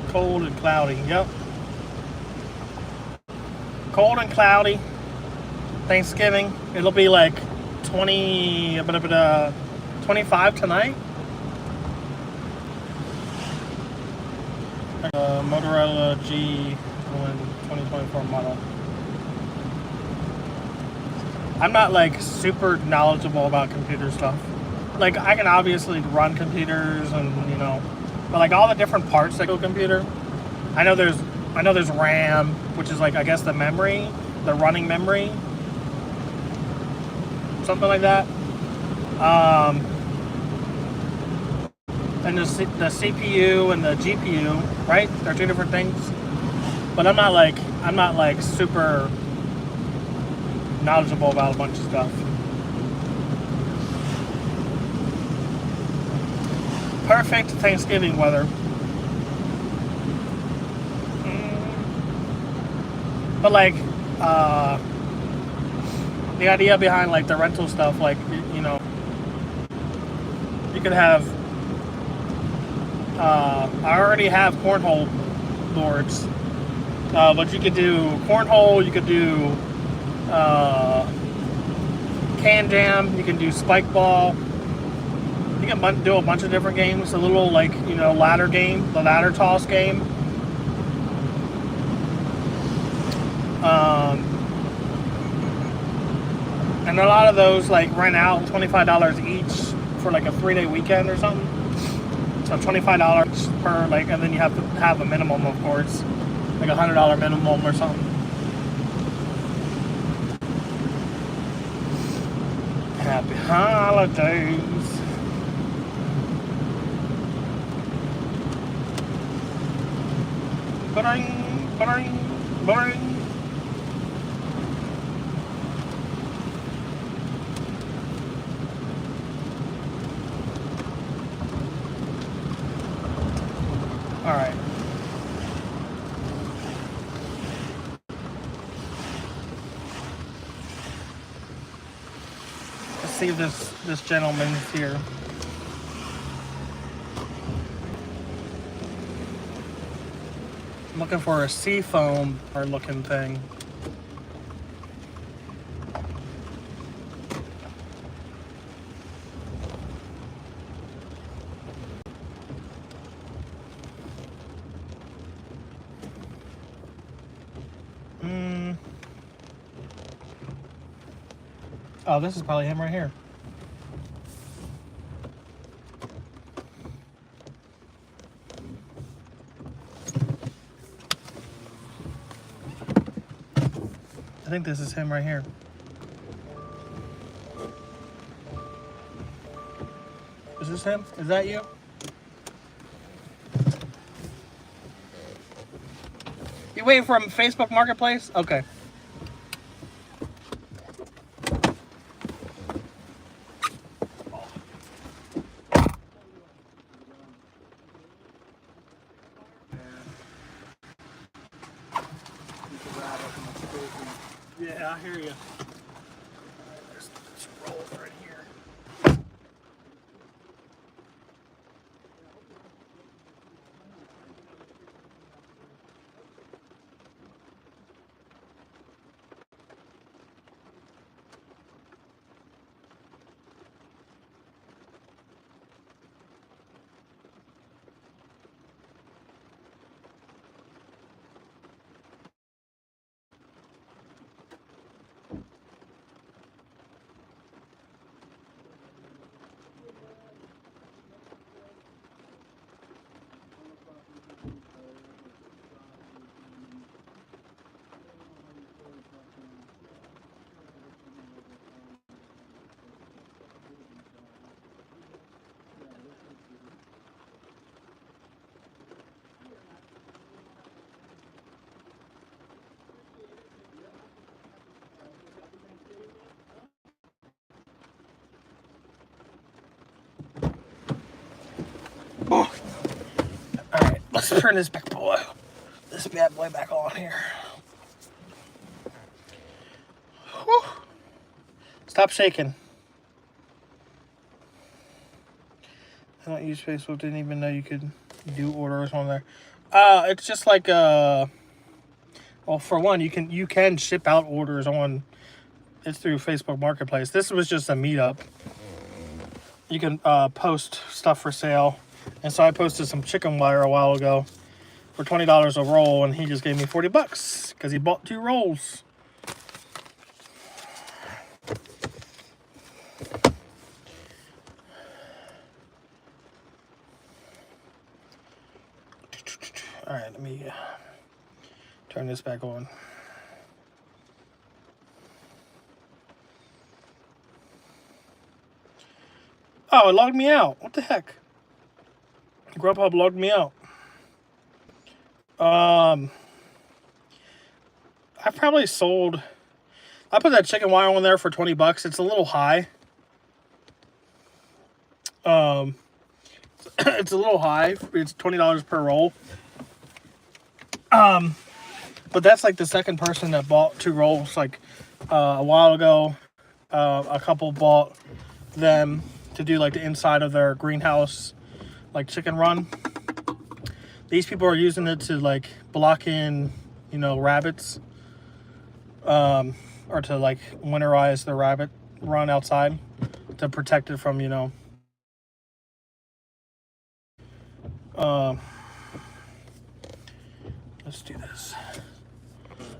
Cold and cloudy, yep. Cold and cloudy. Thanksgiving. It'll be like 25 tonight. Motorola G 2024 model. I'm not like super knowledgeable about computer stuff. Like I can obviously run computers and but like all the different parts that go computer, I know there's RAM, which is like I guess the memory, the running memory, something like that. And the CPU and the GPU, right? They're two different things. But I'm not like super knowledgeable about a bunch of stuff. Perfect Thanksgiving weather. But like, the idea behind like the rental stuff, like, you could have, I already have cornhole boards, but you could do cornhole, you could do, can jam, you can do spike ball. You can do a bunch of different games. A little like, ladder game, the ladder toss game. And a lot of those like rent out $25 each for like a 3-day weekend or something. So $25 per like, and then you have to have a minimum, of course, like $100 minimum or something. Happy holidays. Boring, boring, boring. All right. Let's see if this gentleman's here. I'm looking for a seafoam or looking thing. Oh, this is probably him right here. I think this is him right here. Is this him? Is that you? wait from Facebook Marketplace? Okay. Yeah, I hear you. There's two rolls right here. Oh. All right, let's turn this bad boy back on here. Whew. Stop shaking. I don't use Facebook. Didn't even know you could do orders on there. It's just like well, for one, you can ship out orders on. It's through Facebook Marketplace. This was just a meetup. You can post stuff for sale, and so I posted some chicken wire a while ago for $20 a roll, and he just gave me $40 because he bought 2 rolls. All right, let me turn this back on. Oh, it logged me out. What the heck? Grubhub logged me out. I probably sold. I put that chicken wire on there for $20. It's a little high. It's a little high. It's $20 per roll. But that's like the second person that bought 2 rolls. Like a while ago, a couple bought them to do like the inside of their greenhouse, like chicken run. These people are using it to like block in, you know, rabbits, or to like winterize the rabbit run outside to protect it from, you know, let's do this.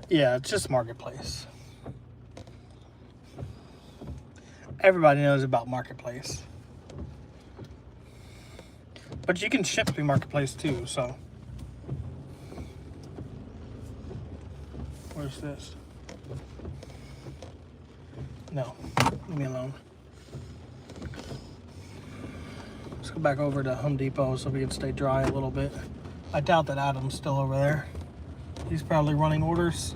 Yeah, it's just Marketplace. Everybody knows about Marketplace. But you can ship through Marketplace too, so. Where's this? No, leave me alone. Let's go back over to Home Depot so we can stay dry a little bit. I doubt that Adam's still over there. He's probably running orders.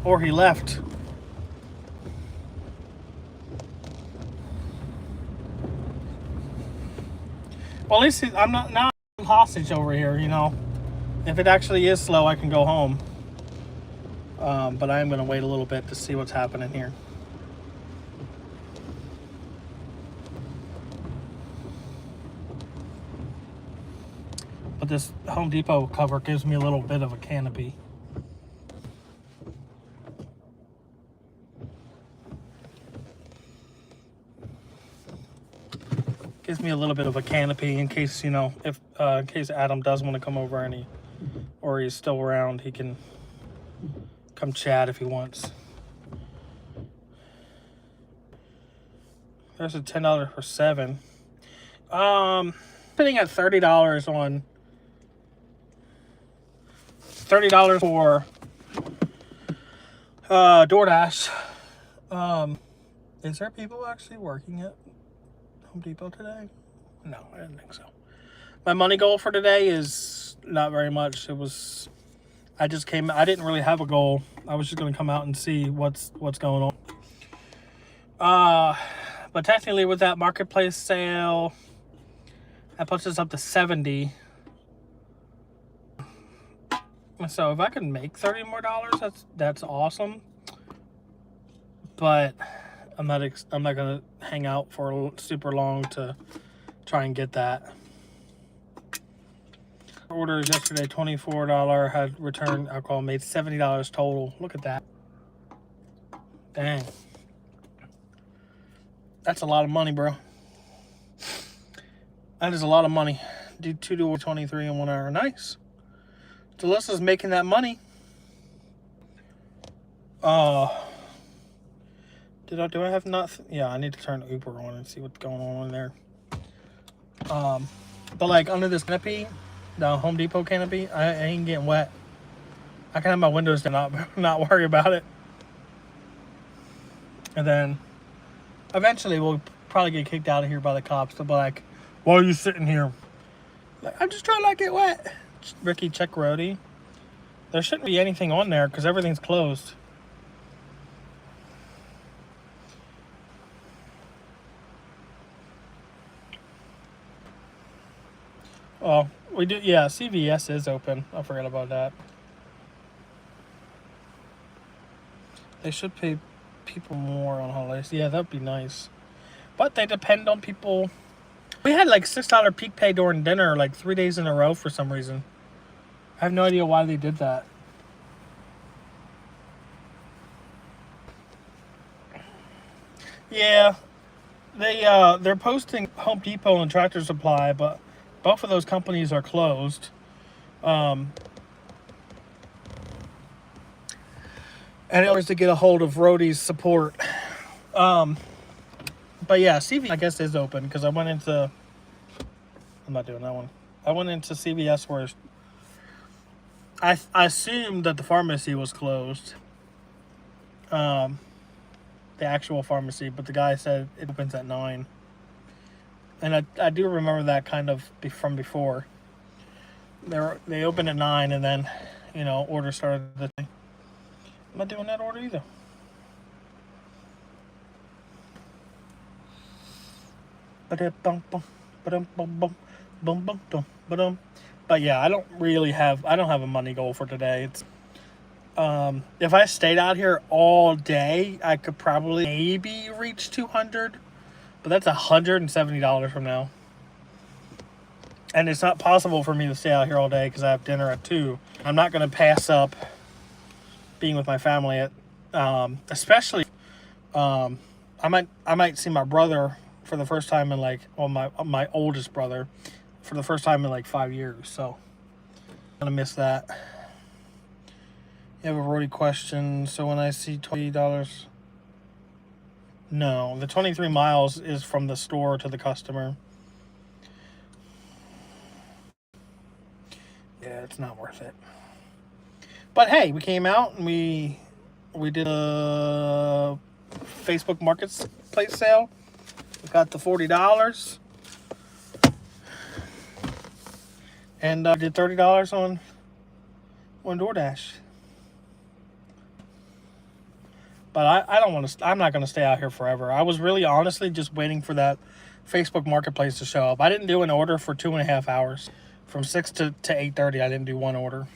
Or he left. Well, at least I'm not hostage over here, you know. If it actually is slow, I can go home. But I am going to wait a little bit to see what's happening here. But this Home Depot cover gives me a little bit of a canopy. Gives me a little bit of a canopy in case, you know, if in case Adam does want to come over and or he's still around, he can come chat if he wants. There's a $10 for 7. Sitting at $30 on $30 for Doordash. Is there people actually working at Home Depot today? No, I didn't think so. My money goal for today is not very much. I didn't really have a goal. I was just going to come out and see what's going on. But technically with that marketplace sale, that puts us up to 70. So if I can make $30 more, that's awesome. But I'm not gonna hang out for super long to try and get that. Orders yesterday, $24, had returned alcohol, made $70 total. Look at that. Dang. That's a lot of money, bro. That is a lot of money. Do 2 to 23 in 1 hour. Nice. Delissa's making that money. Do I have nothing? Yeah, I need to turn Uber on and see what's going on in there. But like under this canopy, the Home Depot canopy, I ain't getting wet. I can have my windows to not worry about it. And then eventually we'll probably get kicked out of here by the cops. They'll be like, "Why are you sitting here?" Like, I'm just trying to not get wet. Ricky, check roadie. There shouldn't be anything on there because everything's closed. Oh, we do. Yeah, CVS is open. I forgot about that. They should pay people more on holidays. Yeah, that'd be nice. But they depend on people. We had like $6 peak pay during dinner like 3 days in a row for some reason. I have no idea why they did that. Yeah, they're posting Home Depot and Tractor Supply, but both of those companies are closed. And it was to get a hold of Roadie's support. But yeah, CV I guess is open because I went into. I'm not doing that one. I went into CVS where I assumed that the pharmacy was closed. The actual pharmacy, but the guy said it opens at 9. And I do remember that kind of from before. They opened at 9 and then, order started the thing. I'm not doing that order either. But yeah, I don't have a money goal for today. It's if I stayed out here all day, I could probably maybe reach 200, but that's $170 from now. And it's not possible for me to stay out here all day because I have dinner at 2. I'm not going to pass up being with my family at, especially, I might see my brother for the first time in my oldest brother for the first time in like 5 years. So I'm going to miss that. You have a roadie question. So when I see $20, no, the 23 miles is from the store to the customer. Yeah, it's not worth it. But hey, we came out and we did a Facebook Marketplace sale. We got the $40 and did $30 on Doordash. But I'm not going to stay out here forever. I was really honestly just waiting for that Facebook Marketplace to show up. I didn't do an order for 2.5 hours. From 6 to 8:30, I didn't do one order.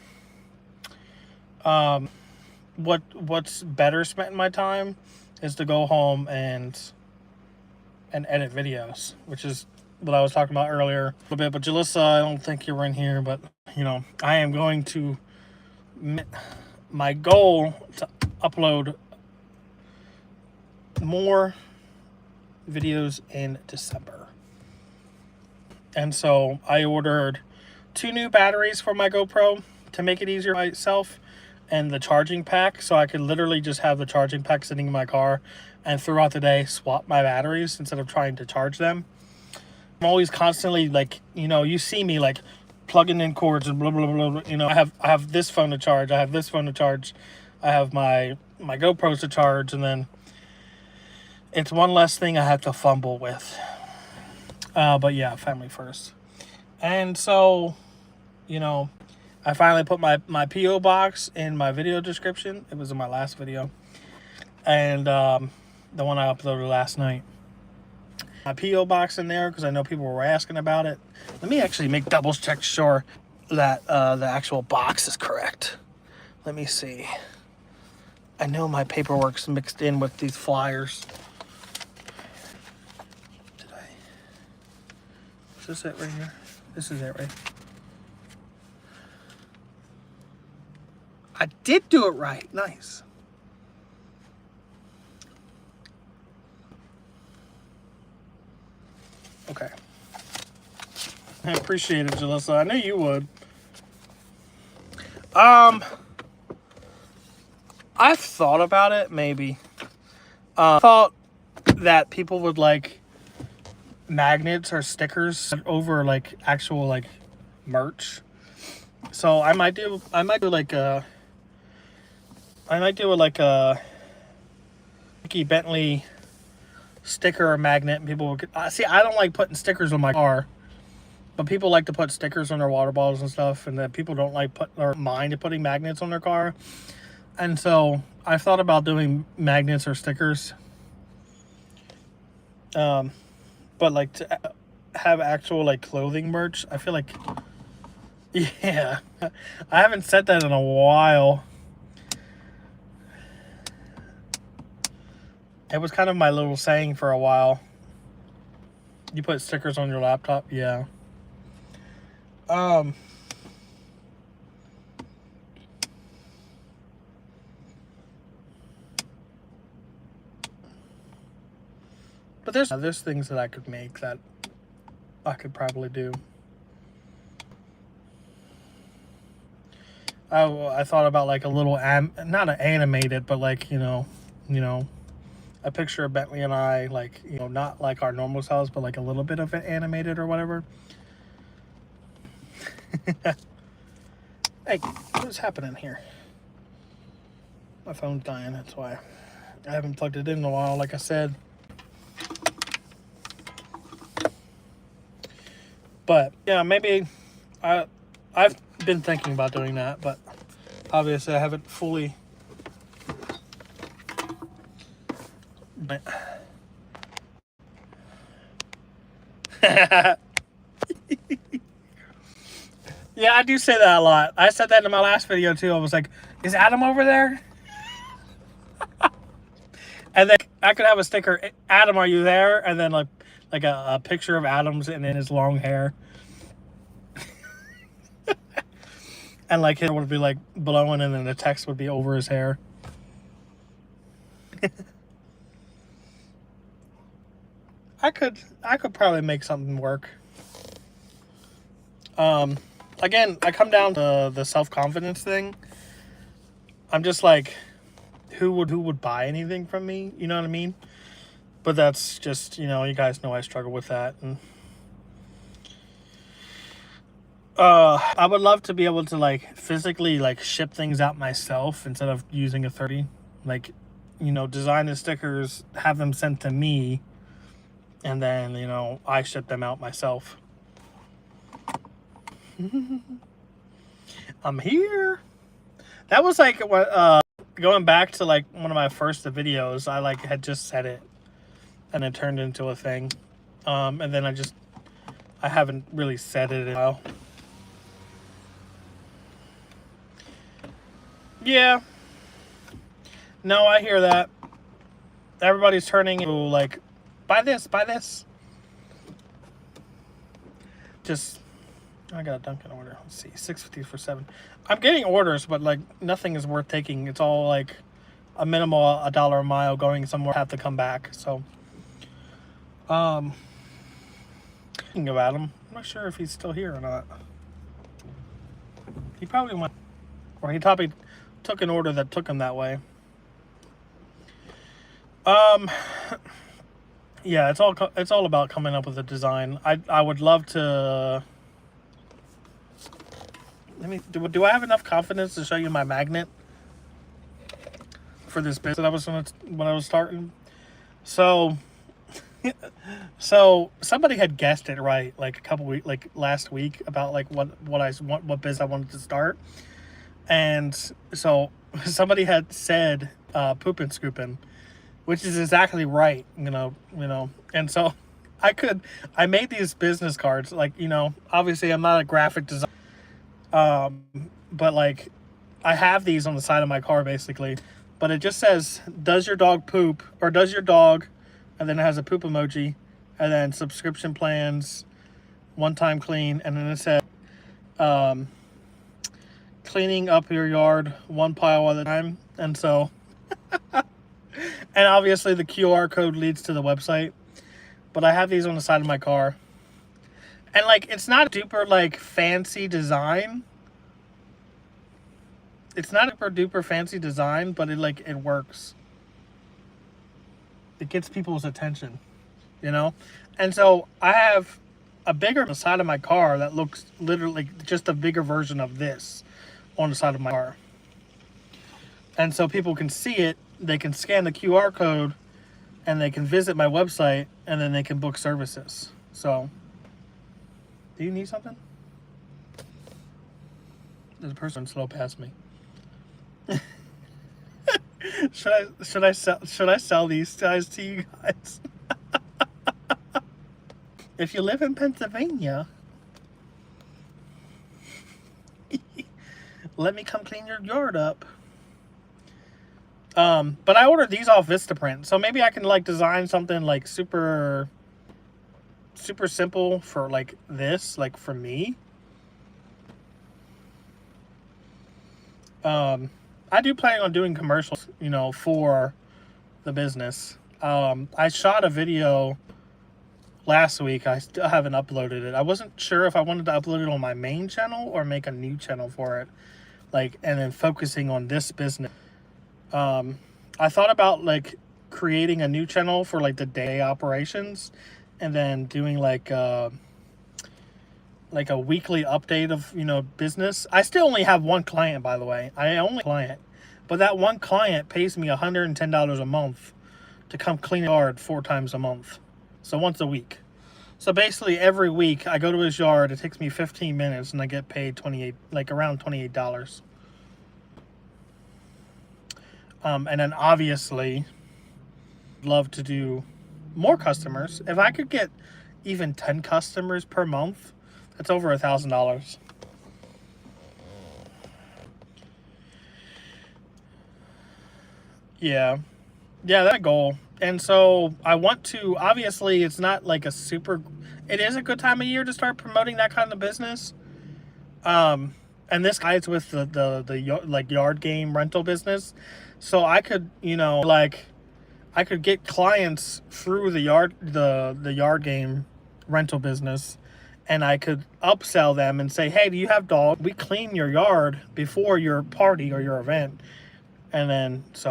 What's better spent in my time is to go home and edit videos, which is what I was talking about earlier a little bit. But Jalissa, I don't think you were in here, but I am going to my goal to upload more videos in December. And so I ordered 2 new batteries for my GoPro to make it easier myself, and the charging pack, so I could literally just have the charging pack sitting in my car and throughout the day swap my batteries instead of trying to charge them. I'm always constantly you see me plugging in cords and blah blah blah blah. I have this phone to charge, I have this phone to charge, I have my GoPros to charge, and then it's one less thing I have to fumble with. But yeah, family first. And so, I finally put my P.O. box in my video description. It was in my last video. And the one I uploaded last night. My P.O. box in there because I know people were asking about it. Let me actually make double check sure that the actual box is correct. Let me see. I know my paperwork's mixed in with these flyers. Did I? Is this it right here? This is it, right? I did do it right. Nice. Okay. I appreciate it, Jalissa. I knew you would. I've thought about it, maybe. I thought that people would like magnets or stickers over like actual like merch. So I might do like a Ricky Bentley sticker or magnet, and people would see. I don't like putting stickers on my car, but people like to put stickers on their water bottles and stuff, and that people don't like mind putting magnets on their car. And so I've thought about doing magnets or stickers, but like to have actual like clothing merch. I feel like, yeah, I haven't said that in a while. It was kind of my little saying for a while. You put stickers on your laptop, yeah. But there's things that I could make that I could probably do. I thought about like a little not an animated, but like you know, a picture of Bentley and I, like not like our normal selves, but like a little bit of it animated or whatever. Hey, what's happening here? My phone's dying. That's why I haven't plugged it in a while, like I said. But yeah, maybe I've been thinking about doing that, but obviously I haven't fully. But yeah, I do say that a lot. I said that in my last video too. I was like, "Is Adam over there?" And then I could have a sticker, "Adam, are you there?" And then like a picture of Adam's and then his long hair. And like it would be like blowing, and then the text would be over his hair. I could probably make something work. Again, I come down to the self-confidence thing. I'm just like, who would buy anything from me? You know what I mean? But that's just, you guys know I struggle with that. And I would love to be able to like physically like ship things out myself instead of using a 30. Like, design the stickers, have them sent to me, and then, I ship them out myself. I'm here. That was like what going back to like one of my first videos. I like had just said it, and it turned into a thing. And then I haven't really said it in a while. Yeah. No, I hear that. Everybody's turning into like, buy this, buy this. Just, I got a Dunkin' order. Let's see, $6.50 for 7. I'm getting orders, but like nothing is worth taking. It's all like a minimal $1 a mile going somewhere. Have to come back. So, thinking about him. I'm not sure if he's still here or not. He probably went, or he probably took an order that took him that way. Yeah, it's all about coming up with a design. I would love to. Do I have enough confidence to show you my magnet for this business that when I was starting? So So somebody had guessed it right, like a couple weeks, like last week, about like what business I wanted to start, and so somebody had said poopin' scoopin', which is exactly right, and so I made these business cards, like, obviously I'm not a graphic designer, but like I have these on the side of my car basically, but it just says, does your dog poop, or does your dog, and then it has a poop emoji, and then subscription plans, one-time clean, and then it says cleaning up your yard one pile at a time. And so and obviously the QR code leads to the website, but I have these on the side of my car, and like it's not duper like fancy design. It's not super duper fancy design, but it works. It gets people's attention, And so I have a bigger on the side of my car that looks literally just a bigger version of this on the side of my car. And so people can see it, they can scan the QR code, and they can visit my website, and then they can book services. So, do you need something? There's a person slow past me. Should I sell these guys to you guys? If you live in Pennsylvania, let me come clean your yard up. But I ordered these off Vistaprint, so maybe I can like design something like super simple for like this, like for me. I do plan on doing commercials, for the business. I shot a video last week. I still haven't uploaded it. I wasn't sure if I wanted to upload it on my main channel or make a new channel for it, and then focusing on this business. I thought about like creating a new channel for like the day operations, and then doing like a weekly update of business. I still only have one client, by the way. But that one client pays me $110 a month to come clean the yard 4 times a month, so once a week. So basically every week I go to his yard, it takes me 15 minutes, and I get paid around $28. And then obviously love to do more customers. If I could get even 10 customers per month, that's over $1,000. Yeah, that's a goal. And so I want to, obviously it's not like it is a good time of year to start promoting that kind of business. And this guy's with the yard game rental business. So I could, I could get clients through the yard game rental business, and I could upsell them and say, hey, do you have dogs? We clean your yard before your party or your event. And then, so,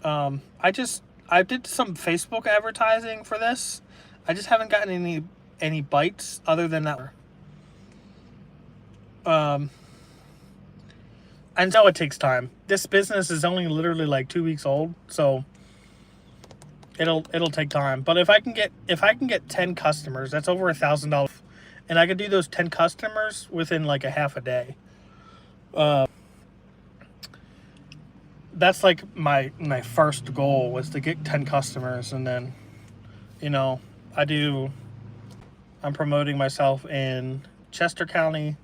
I did some Facebook advertising for this. I just haven't gotten any bites other than that. And so it takes time. This business is only literally like 2 weeks old, so it'll take time. But if I can get 10 customers, that's over $1,000, and I could do those 10 customers within like a half a day. That's like my first goal, was to get 10 customers, and then I'm promoting myself in Chester County,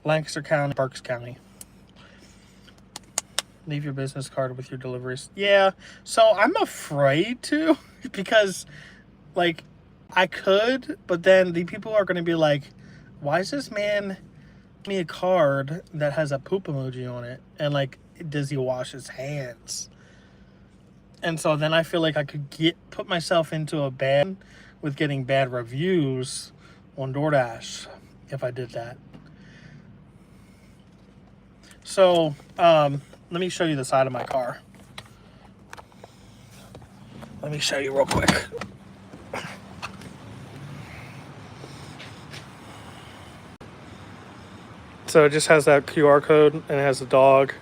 Lancaster County, Berks County. Leave your business card with your deliveries. Yeah, so I'm afraid to, because like I could, but then the people are going to be like, why is this man me a card that has a poop emoji on it, and like, does he wash his hands? And so then I feel like I could put myself into a bad with getting bad reviews on Doordash if I did that. So let me show you the side of my car. Let me show you real quick. So it just has that QR code, and it has a dog.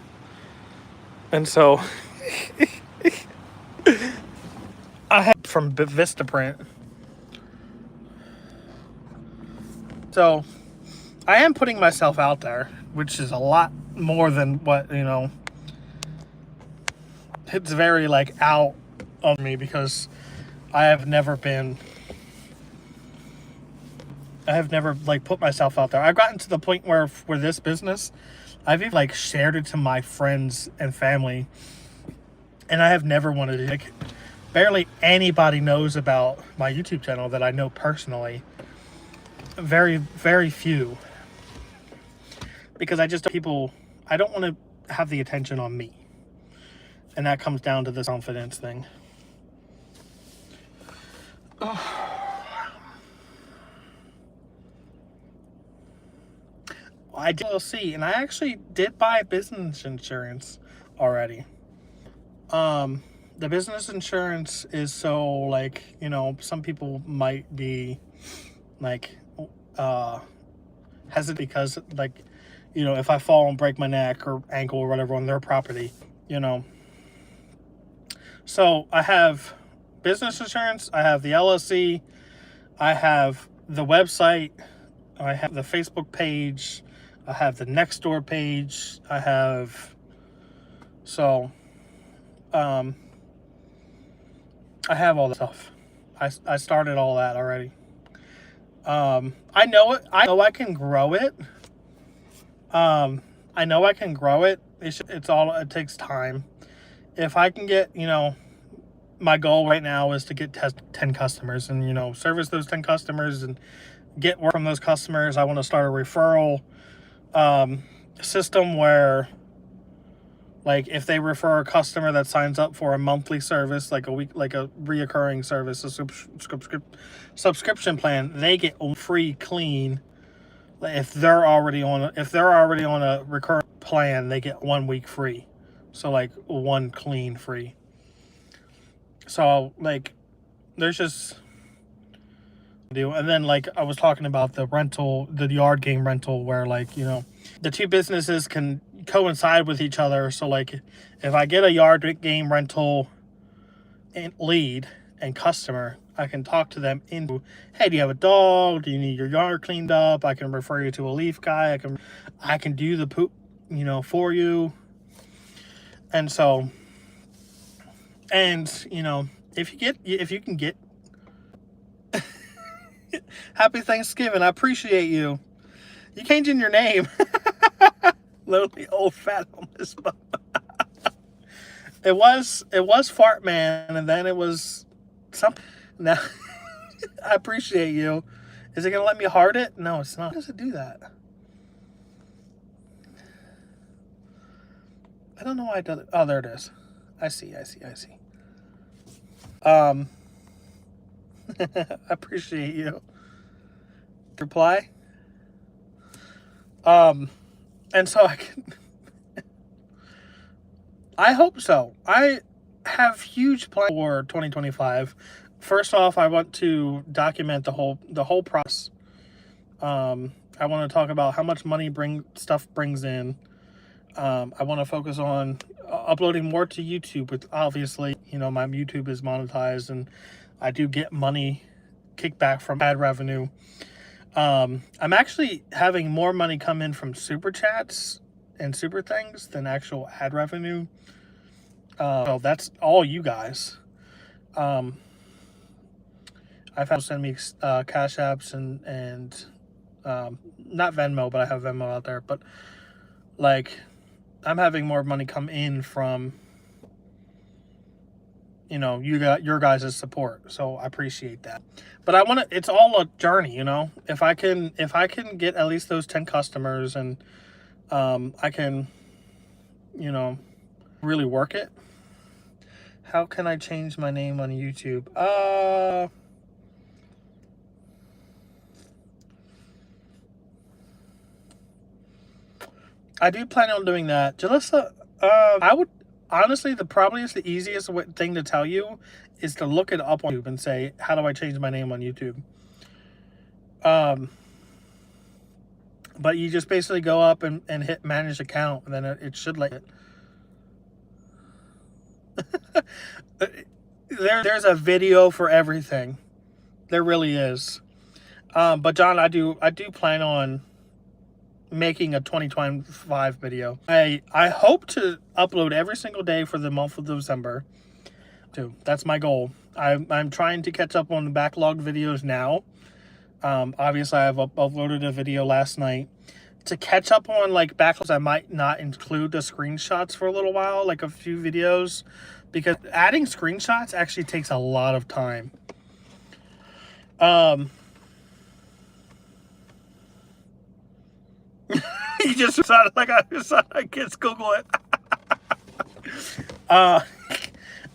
And so from Vistaprint. So I am putting myself out there, which is a lot more than what, you know, it's very like out of me, because I have never like put myself out there. I've gotten to the point where for this business, I've even like shared it to my friends and family, and I have never wanted to, like, barely anybody knows about my YouTube channel that I know personally. Very, very few. Because I don't want to have the attention on me. And that comes down to this confidence thing. I did LLC, and I actually did buy business insurance already. The business insurance is so, like, you know, some people might be like hesitant because, like, you know, if I fall and break my neck or ankle or whatever on their property, you know. So I have business insurance, I have the LLC, I have the website, I have the Facebook page, I have the Nextdoor page, I have, so, I have all that stuff. I started all that already. I know it. I know I can grow it. I know I can grow it. It takes time. If I can get, you know, my goal right now is to get 10 customers and, you know, service those 10 customers and get work from those customers. I want to start a referral system where, like, if they refer a customer that signs up for a monthly service, like a week, like a reoccurring service, a subscription plan, they get free clean. If they're already on a recurring plan, they get 1 week free. So, like, 1 clean free. So, like, there's just and then, like, I was talking about the yard game rental, where, like, you know, the two businesses can coincide with each other. So, like, if I get a yard game rental lead and customer, I can talk to them into, hey, do you have a dog? Do you need your yard cleaned up? I can refer you to a leaf guy. I can do the poop, you know, for you. And so, and, you know, if you can get Happy Thanksgiving. I appreciate you. You changing your name. Literally old fat homeless. It was Fart Man, and then it was something. Now, I appreciate you. Is it gonna let me heart it? No, it's not. How does it do that? I don't know why it does it. Oh, there it is. I see. I appreciate you. Reply. And so I hope so. I have huge plans for 2025. First off, I want to document the whole process. I want to talk about how much money stuff brings in. I want to focus on uploading more to YouTube, with, obviously, you know, my YouTube is monetized and I do get money kickback from ad revenue. I'm actually having more money come in from super chats and super things than actual ad revenue. So that's all you guys. I've had people send me Cash Apps and not Venmo, but I have Venmo out there. But, like, I'm having more money come in from, you know, your guys' support. So I appreciate that. But it's all a journey, you know. If I can get at least those 10 customers, and I can, you know, really work it. How can I change my name on YouTube? I do plan on doing that. Jalissa, I would, honestly, probably is the easiest thing to tell you is to look it up on YouTube and say, how do I change my name on YouTube? But you just basically go up and hit manage account, and then it should let it. there's a video for everything. There really is. But John, I do plan on making a 2025 video. I hope to upload every single day for the month of December. Too. That's my goal. I'm trying to catch up on the backlog videos now. Obviously, I've uploaded a video last night. To catch up on like backlogs, I might not include the screenshots for a little while, like a few videos, because adding screenshots actually takes a lot of time. You just sounded like I can't Google it.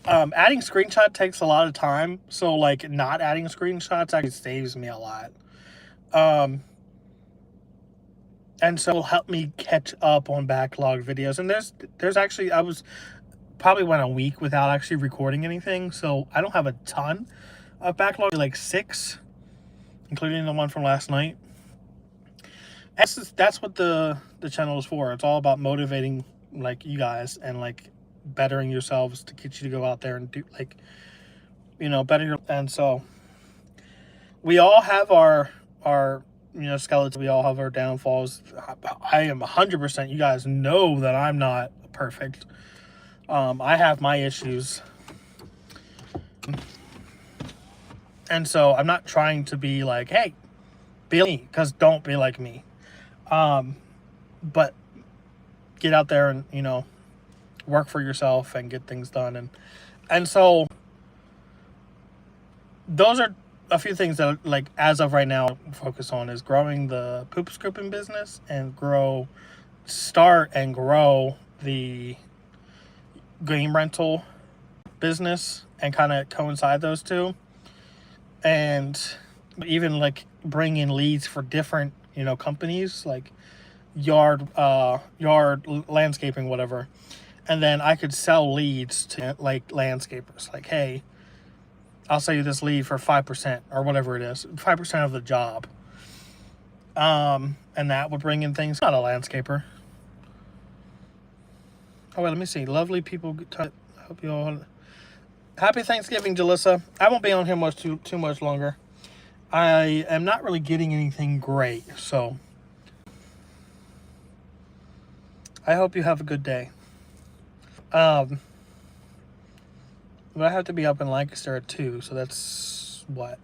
Adding screenshot takes a lot of time, so like not adding screenshots actually saves me a lot. And so it'll help me catch up on backlog videos. And there's actually, I went a week without actually recording anything, so I don't have a ton of backlog, like 6, including the one from last night. That's what the channel is for. It's all about motivating like you guys and like bettering yourselves to get you to go out there and do like, you know, better your. And so we all have our skeletons. We all have our downfalls. I am 100%. You guys know that I'm not perfect. I have my issues. And so I'm not trying to be like, hey, be like me, because don't be like me. But get out there and, you know, work for yourself and get things done. And so those are a few things that, like, as of right now, focus on is growing the poop scooping business and start and grow the game rental business and kind of coincide those two. And even like bring in leads for different, you know, companies like yard landscaping, whatever. And then I could sell leads to like landscapers, like, hey, I'll sell you this lead for 5% or whatever it is, 5% of the job. And that would bring in things. Not a landscaper. Oh, wait, let me see. Lovely people. I hope you all. Happy Thanksgiving, Jalissa. I won't be on here too much longer. I am not really getting anything great, so I hope you have a good day. But I have to be up in Lancaster at 2, so that's what,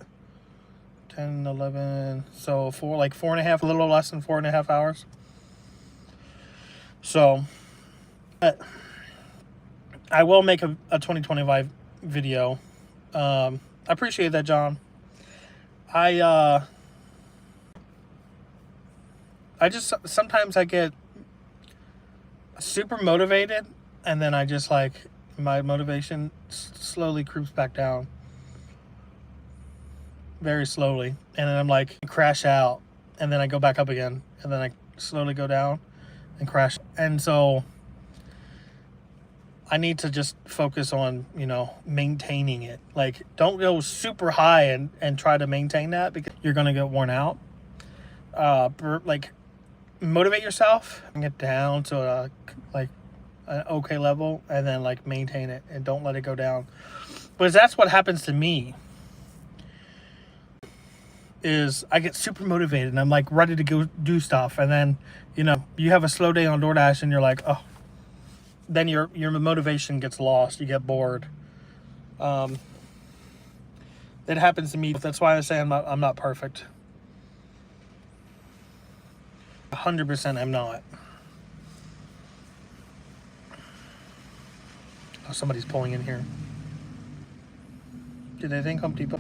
10, 11, so 4.5, a little less than 4.5 hours. So, but I will make a 2025 video. I appreciate that, John. I just, sometimes I get super motivated, and then I just like, my motivation slowly creeps back down. Very slowly. And then I'm like, crash out. And then I go back up again. And then I slowly go down and crash. And so I need to just focus on, you know, maintaining it. Like, don't go super high and try to maintain that, because you're going to get worn out. Like, motivate yourself and get down to like an okay level, and then like maintain it and don't let it go down. Because that's what happens to me, is I get super motivated and I'm like ready to go do stuff, and then, you know, you have a slow day on DoorDash and you're like, oh, then your motivation gets lost. You get bored. It happens to me. That's why I say I'm not perfect. 100% I'm not. Oh, somebody's pulling in here. Did they think Home Depot?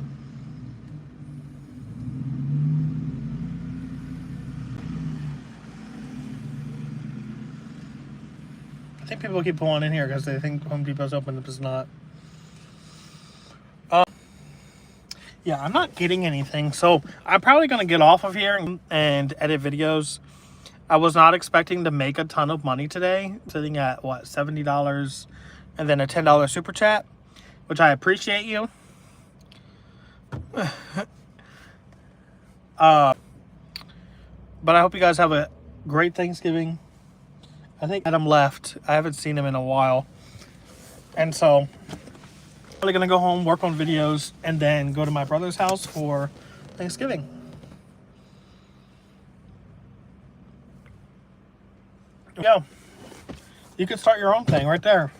I think people keep pulling in here because they think Home Depot's open, but it's not. Yeah, I'm not getting anything, so I'm probably going to get off of here and edit videos. I was not expecting to make a ton of money today. Sitting at, what, $70 and then a $10 super chat, which I appreciate you. But I hope you guys have a great Thanksgiving. I think Adam left. I haven't seen him in a while. And so Probably gonna go home, work on videos, and then go to my brother's house for Thanksgiving. Yeah, you could start your own thing right there.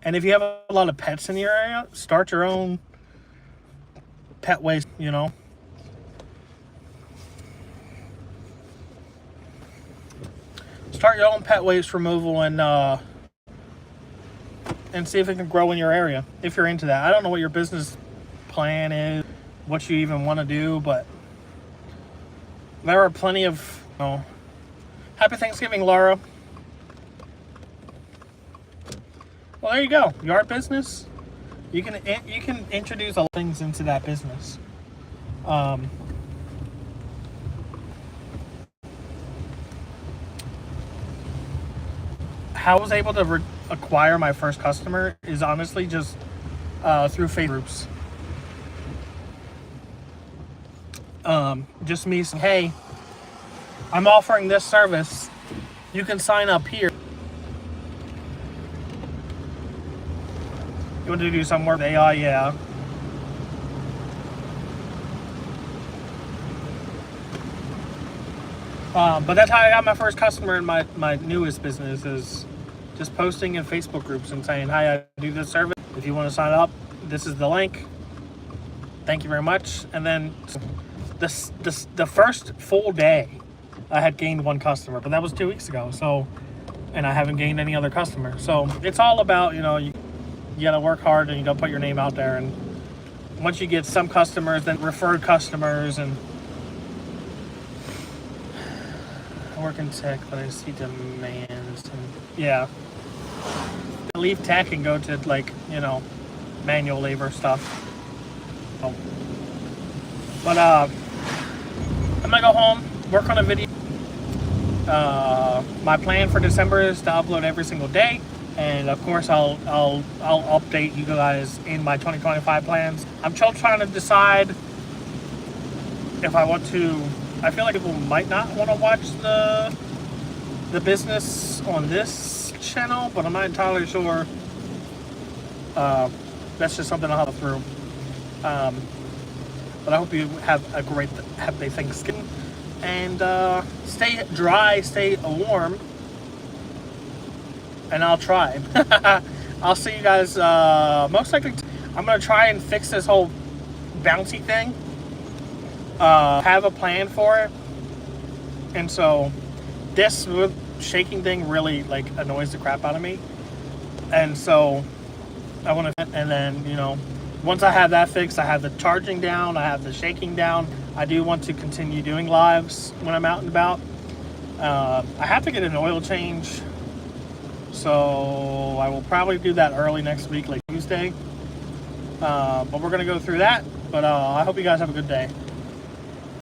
And if you have a lot of pets in your area, start your own pet waste, you know. Start your own pet waste removal and see if it can grow in your area, if you're into that. I don't know what your business plan is, what you even want to do, but there are plenty of, you know. Happy Thanksgiving, Laura. Well, there you go. Yard business. You can introduce a lot of things into that business. How I was able to acquire my first customer is honestly just through Facebook groups. Just me saying, hey, I'm offering this service. You can sign up here. You want to do some work with AI? Yeah. But that's how I got my first customer in my newest business, is just posting in Facebook groups and saying, hi, I do this service. If you want to sign up, this is the link. Thank you very much. And then the first full day, I had gained one customer, but that was 2 weeks ago. So, and I haven't gained any other customers. So it's all about, you know, you gotta work hard and you gotta put your name out there. And once you get some customers, then referred customers. And I work in tech, but I see demands. And yeah, leave tech and go to, like, you know, manual labor stuff. So, but I'm gonna go home, work on a video. My plan for December is to upload every single day, and of course I'll update you guys in my 2025 plans. I'm still trying to decide if I want to. I feel like people might not want to watch the business on this channel, but I'm not entirely sure. That's just something I'll have through. But I hope you have a great happy Thanksgiving. And stay dry, stay warm, and I'll try. I'll see you guys most likely. I'm gonna try and fix this whole bouncy thing. Have a plan for it, and so this shaking thing really, like, annoys the crap out of me. And so I want to, and then, you know, once I have that fixed, I have the charging down, I have the shaking down. I do want to continue doing lives when I'm out and about. I have to get an oil change, so I will probably do that early next week, like Tuesday. But we're going to go through that. But I hope you guys have a good day.